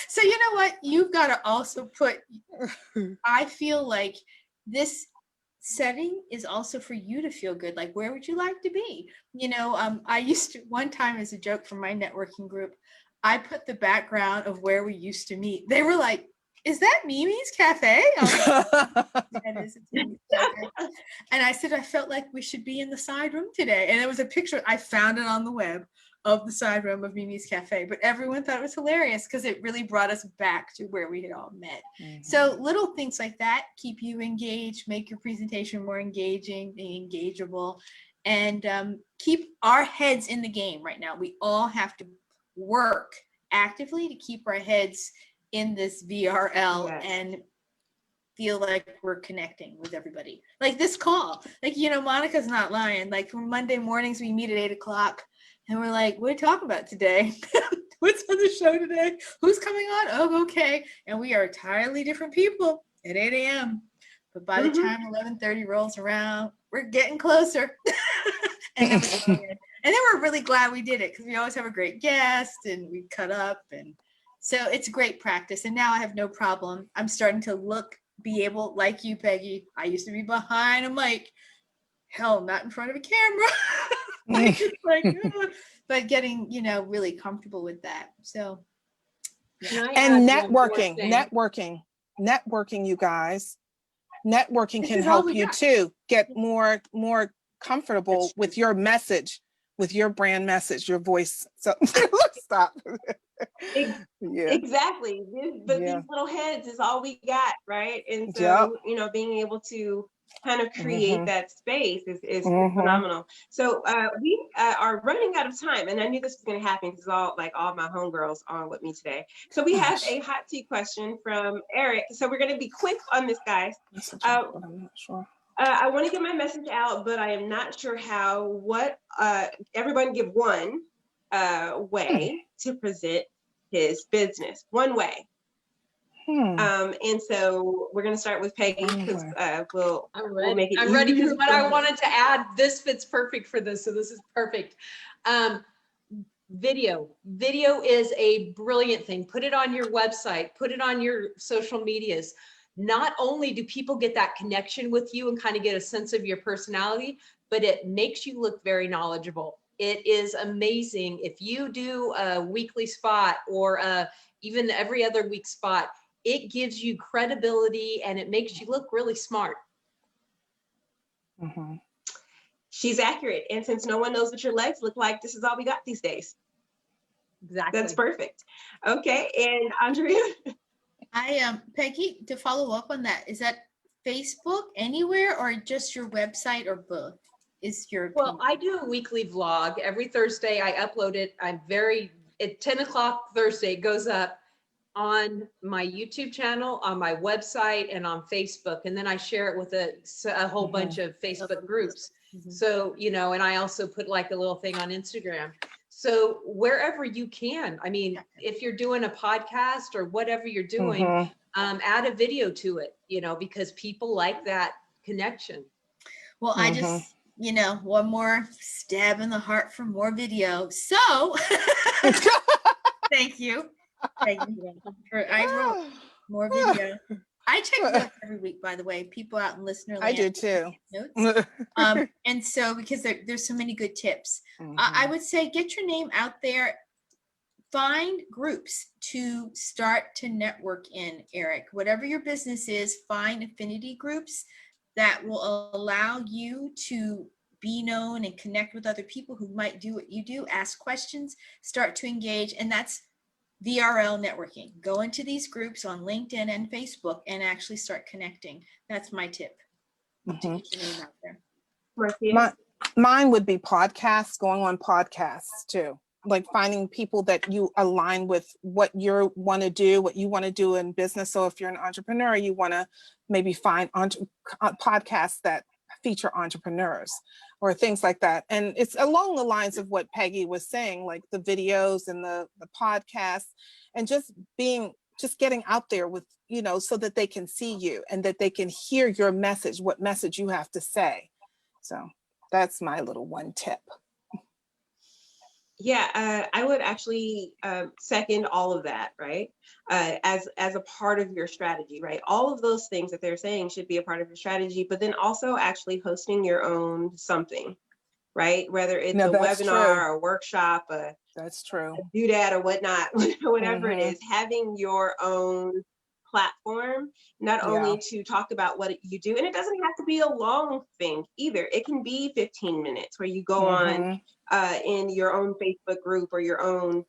So you know what? You've got to also put, I feel like this setting is also for you to feel good. Like, where would you like to be? You know, I used to, one time as a joke from my networking group, I put the background of where we used to meet. They were like, is that Mimi's Cafe? That is Mimi's Cafe. And I said, I felt like we should be in the side room today. And it was a picture, I found it on the web of the side room of Mimi's Cafe, but everyone thought it was hilarious because it really brought us back to where we had all met. So little things like that keep you engaged, make your presentation more engaging, engageable, and keep our heads in the game right now. We all have to work actively to keep our heads in this VRL and feel like we're connecting with everybody. Like this call, like, you know, Monica's not lying. Like Monday mornings, we meet at 8 o'clock and we're like, what are we talking about today? What's on the show today? Who's coming on? Oh, okay. And we are entirely different people at 8 a.m. But by the time 11:30 rolls around, we're getting closer. And then we're really glad we did it because we always have a great guest and we cut up, and so it's great practice. And now I have no problem. I'm starting to be able, like you, Peggy, I used to be behind a mic. Hell, not in front of a camera. But getting, you know, really comfortable with that. So. Yeah. And networking, you guys. Networking can help you too get more comfortable with your message, with your brand message, your voice. So stop. Exactly. These little heads is all we got, right? And so, you know, being able to kind of create that space is phenomenal. So we are running out of time, and I knew this was going to happen because all my homegirls are with me today. So we have a hot seat question from Eric. So we're going to be quick on this, guys. I'm not sure. I want to get my message out, but I am not sure how. Everyone give one way to present his business. One way. And so we're going to start with Peggy because we'll make it. I'm ready because what I wanted to add, this fits perfect for this. So this is perfect. Video is a brilliant thing. Put it on your website, put it on your social medias. Not only do people get that connection with you and kind of get a sense of your personality, but it makes you look very knowledgeable. It is amazing. If you do a weekly spot or even every other week spot, it gives you credibility and it makes you look really smart. She's accurate. And since no one knows what your legs look like, this is all we got these days. Exactly. That's perfect. Okay. And Andrea? Peggy, to follow up on that, is that Facebook anywhere or just your website or both? Well, I do a weekly vlog every Thursday. I upload it. At 10 o'clock Thursday, it goes up on my YouTube channel, on my website, and on Facebook. And then I share it with a whole bunch of Facebook groups. So, you know, and I also put like a little thing on Instagram. So wherever you can, I mean, if you're doing a podcast or whatever you're doing, add a video to it, you know, because people like that connection. Well, I just, you know, one more stab in the heart for more video. So thank you. I wrote more video. I check notes every week, by the way. People out in listener land. I do too. Notes. And so because there's so many good tips, I would say get your name out there. Find groups to start to network in, Eric. Whatever your business is, find affinity groups that will allow you to be known and connect with other people who might do what you do, ask questions, start to engage. And that's VRL networking. Go into these groups on LinkedIn and Facebook and actually start connecting. That's my tip. To get your name out there. Marcia? Mine would be podcasts, going on podcasts too. Like finding people that you align with what you want to do in business. So if you're an entrepreneur, you want to maybe find podcasts that feature entrepreneurs or things like that. And it's along the lines of what Peggy was saying, like the videos and the podcasts, and just getting out there with, you know, so that they can see you and that they can hear your message, what message you have to say. So that's my little one tip. Yeah, I would actually second all of that, right? As a part of your strategy, right? All of those things that they're saying should be a part of your strategy, but then also actually hosting your own something, right? Whether it's a webinar or a workshop, that's true, a doodad or whatnot, whatever it is, having your own platform, not only to talk about what you do, and it doesn't have to be a long thing either. It can be 15 minutes where you go on in your own Facebook group or your own,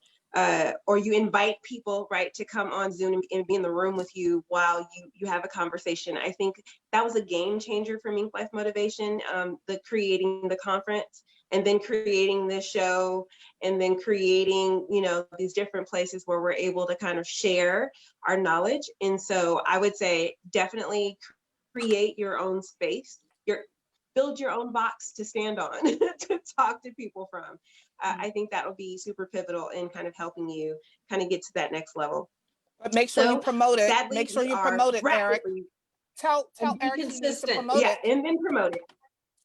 or you invite people, right, to come on Zoom and be in the room with you while you have a conversation. I think that was a game changer for MinkLife Motivation, the creating the conference and then creating this show and then creating, you know, these different places where we're able to kind of share our knowledge. And so I would say definitely create your own space, build your own box to stand on to talk to people from. I think that will be super pivotal in kind of helping you kind of get to that next level. But make sure you promote it. Sadly, make sure you promote it, Eric. Tell Eric he needs to promote it. Yeah, and then promote it.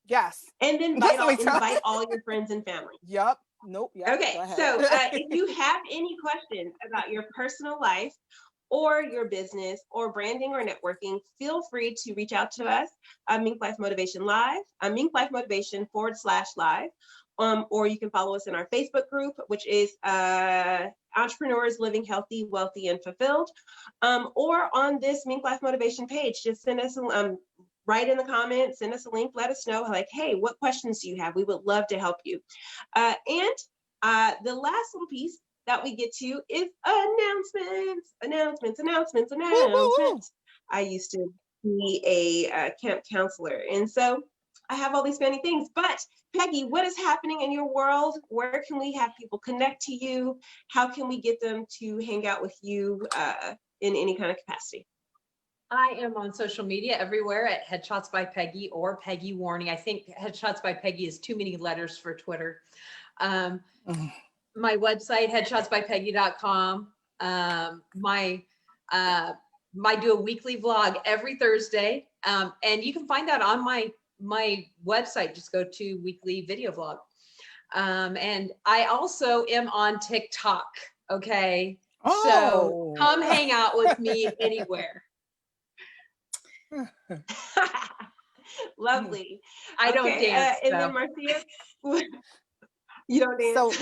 Yes. And then invite all your friends and family. Yep. Nope. Yep. Okay. So if you have any questions about your personal life or your business or branding or networking, feel free to reach out to us, MinkLife Motivation Live, MinkLife Motivation /live. Or you can follow us in our Facebook group, which is Entrepreneurs Living Healthy, Wealthy, and Fulfilled. Or on this MinkLife Motivation page, just send us write in the comments, send us a link, let us know, like, hey, what questions do you have? We would love to help you. And the last little piece that we get to is announcements. I used to be a camp counselor, and so I have all these funny things. But Peggy, what is happening in your world? Where can we have people connect to you? How can we get them to hang out with you in any kind of capacity? I am on social media everywhere at Headshots by Peggy or Peggy Warning. I think Headshots by Peggy is too many letters for Twitter. My website, headshotsbypeggy.com. I do a weekly vlog every Thursday. And you can find that on my website. Just go to weekly video vlog. And I also am on TikTok. Okay. So come hang out with me anywhere. Lovely. I don't dance. And then Marcia, you don't dance.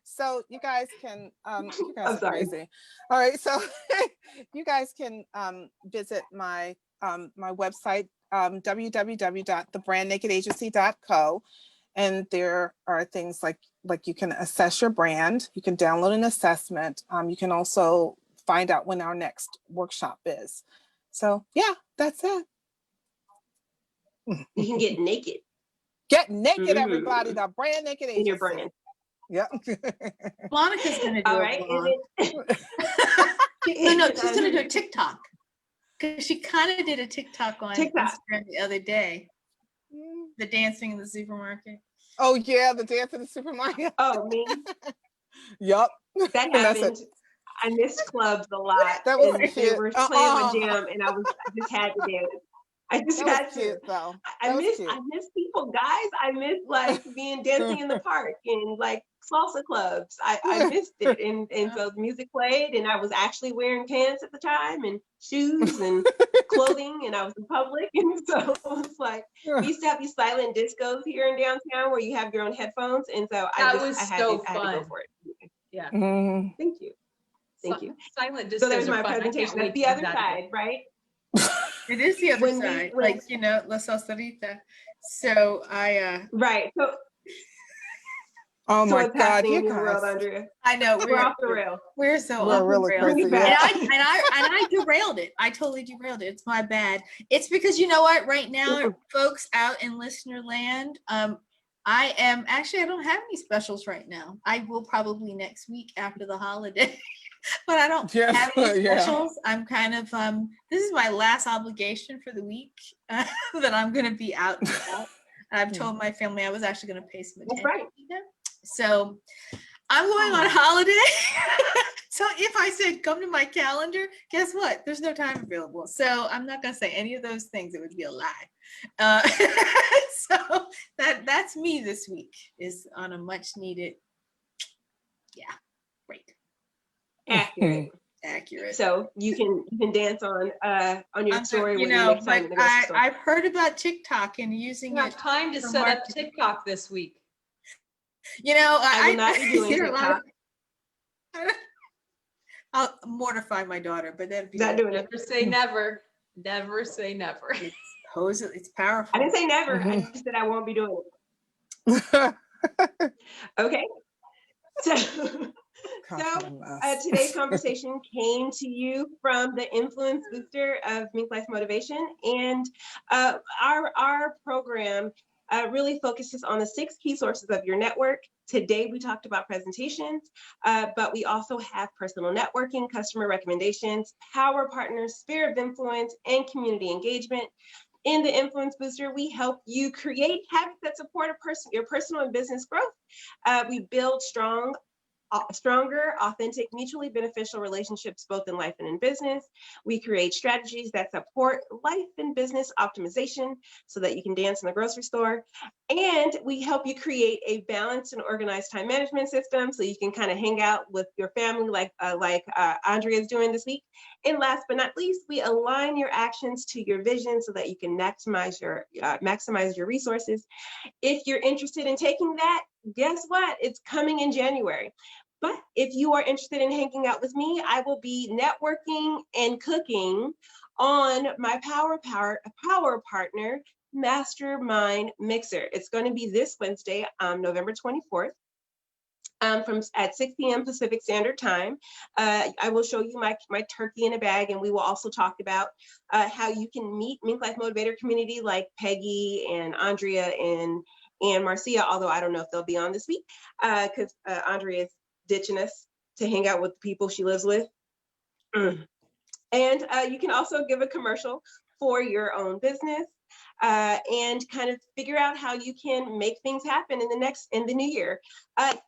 So you guys can you guys I'm are sorry. crazy. All right, so you guys can visit my my website, www.thebrandnakedagency.co, and there are things like you can assess your brand, you can download an assessment, you can also find out when our next workshop is. So yeah, that's it. You can get naked. Get naked, everybody. The Brand Naked Agency. In your brand. Yeah. Monica's gonna do all right. No, she's gonna do a TikTok. Because she kind of did a TikTok on Instagram the other day. The dancing in the supermarket. Oh yeah, the dance in the supermarket. Oh, me. Yup. That That's it. happened. I missed clubs a lot, That was and they cute. were playing on jam, and I just had to dance. I just That was had to. cute though. I That was miss cute. people, guys. I miss like being dancing in the park and like salsa clubs. I missed it, and so the music played, and I was actually wearing pants at the time and shoes and clothing, and I was in public, and so it was like we used to have these silent discos here in downtown where you have your own headphones, and so I had to go for it. Yeah. Mhm. Thank you. Thank you. Silent discos So there's are my fun. I can't presentation. wait That's the to do other that side, again. right? It is the other When we- side, when- like, you know, La Salsarita. So Right. So Oh my what's God, happening you in your world, guys. Andrea? I know We're off the rail. We're so We're off the really rails. crazy. Bring it Yeah. back. And I derailed it. I totally derailed it. It's my bad. It's because, you know what, right now, folks out in listener land, I don't have any specials right now. I will probably next week after the holiday, but I don't Yes, have any yeah. specials. I'm kind of, this is my last obligation for the week that I'm going to be out and about. I've told my family I was actually going to pay some That's attention right. to them. So I'm going on holiday. So if I said come to my calendar, guess what? There's no time available. So I'm not going to say any of those things. It would be a lie. So that's me this week, is on a much needed, break. Accurate. So you can dance on your story when you know, next time but in the grocery store. I've heard about TikTok and using You have it. time to for set up marketing. TikTok this week. You know, I will not be doing hear a lot of- TikTok. I'll mortify my daughter, but that'd be Not doing it. Never say never. Never say never. It's powerful. I didn't say never. I just said I won't be doing it. Okay. So today's conversation came to you from the influence booster of MinkLife Motivation, and our program really focuses on the 6 key sources of your network. Today we talked about presentations, but we also have personal networking, customer recommendations, power partners, sphere of influence, and community engagement. In the Influence Booster, we help you create habits that support your personal and business growth. We build stronger, authentic, mutually beneficial relationships, both in life and in business. We create strategies that support life and business optimization so that you can dance in the grocery store. And we help you create a balanced and organized time management system so you can kind of hang out with your family like Andrea is doing this week. And last but not least, we align your actions to your vision so that you can maximize your resources. If you're interested in taking that, guess what? It's coming in January. But if you are interested in hanging out with me, I will be networking and cooking on my Power Partner Mastermind Mixer. It's going to be this Wednesday, November 24th. At 6 p.m. Pacific Standard Time. I will show you my turkey in a bag, and we will also talk about how you can meet MinkLife Motivator community like Peggy and Andrea and Marcia, although I don't know if they'll be on this week because Andrea is ditching us to hang out with the people she lives with. And you can also give a commercial for your own business and kind of figure out how you can make things happen in the new year.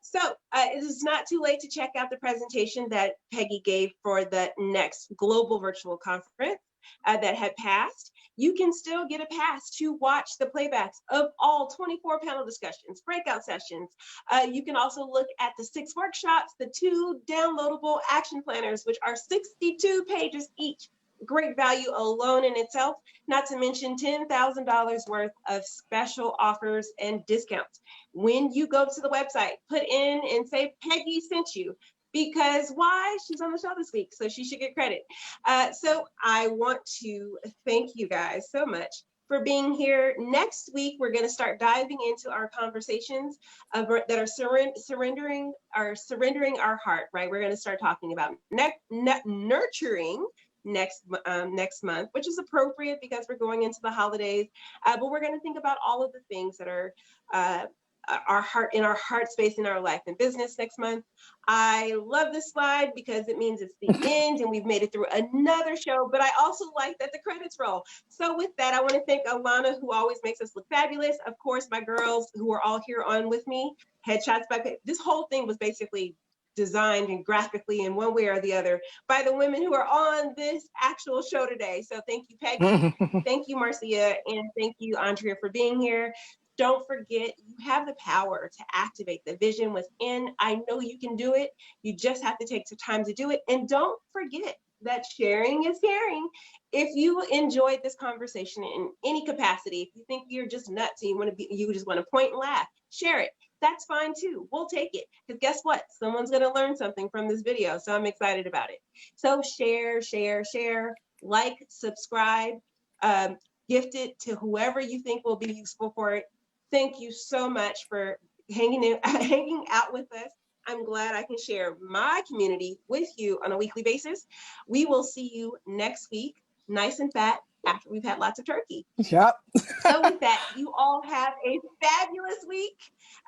So it is not too late to check out the presentation that Peggy gave for the next global virtual conference that had passed. You can still get a pass to watch the playbacks of all 24 panel discussions, breakout sessions. You can also look at the 6 workshops, the 2 downloadable action planners, which are 62 pages each. Great value alone in itself, not to mention $10,000 worth of special offers and discounts. When you go to the website, put in and say Peggy sent you, because why? She's on the show this week, so she should get credit. So I want to thank you guys so much for being here. Next week, we're going to start diving into our conversations that are surrendering our heart, right? We're going to start talking about nurturing next month, which is appropriate because we're going into the holidays. But we're going to think about all of the things that are our heart, in our heart space, in our life and business next month. I love this slide because it means it's the end and we've made it through another show, but I also like that the credits roll. So with that, I want to thank Alana, who always makes us look fabulous. Of course, my girls who are all here on with me, headshots by, this whole thing was basically designed and graphically in one way or the other by the women who are on this actual show today. So thank you, Peggy. Thank you, Marcia. And thank you, Andrea, for being here. Don't forget, you have the power to activate the vision within. I know you can do it. You just have to take some time to do it. And don't forget that sharing is caring. If you enjoyed this conversation in any capacity, if you think you're just nuts and you just want to point and laugh, share it. That's fine too. We'll take it. Because guess what? Someone's going to learn something from this video. So I'm excited about it. So share, share, share, like, subscribe, gift it to whoever you think will be useful for it. Thank you so much for hanging out with us. I'm glad I can share my community with you on a weekly basis. We will see you next week, nice and fat, after we've had lots of turkey. Yep. So with that, you all have a fabulous week.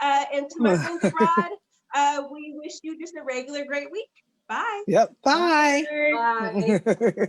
And to my friends abroad, we wish you just a regular great week. Bye. Yep. Bye. Bye.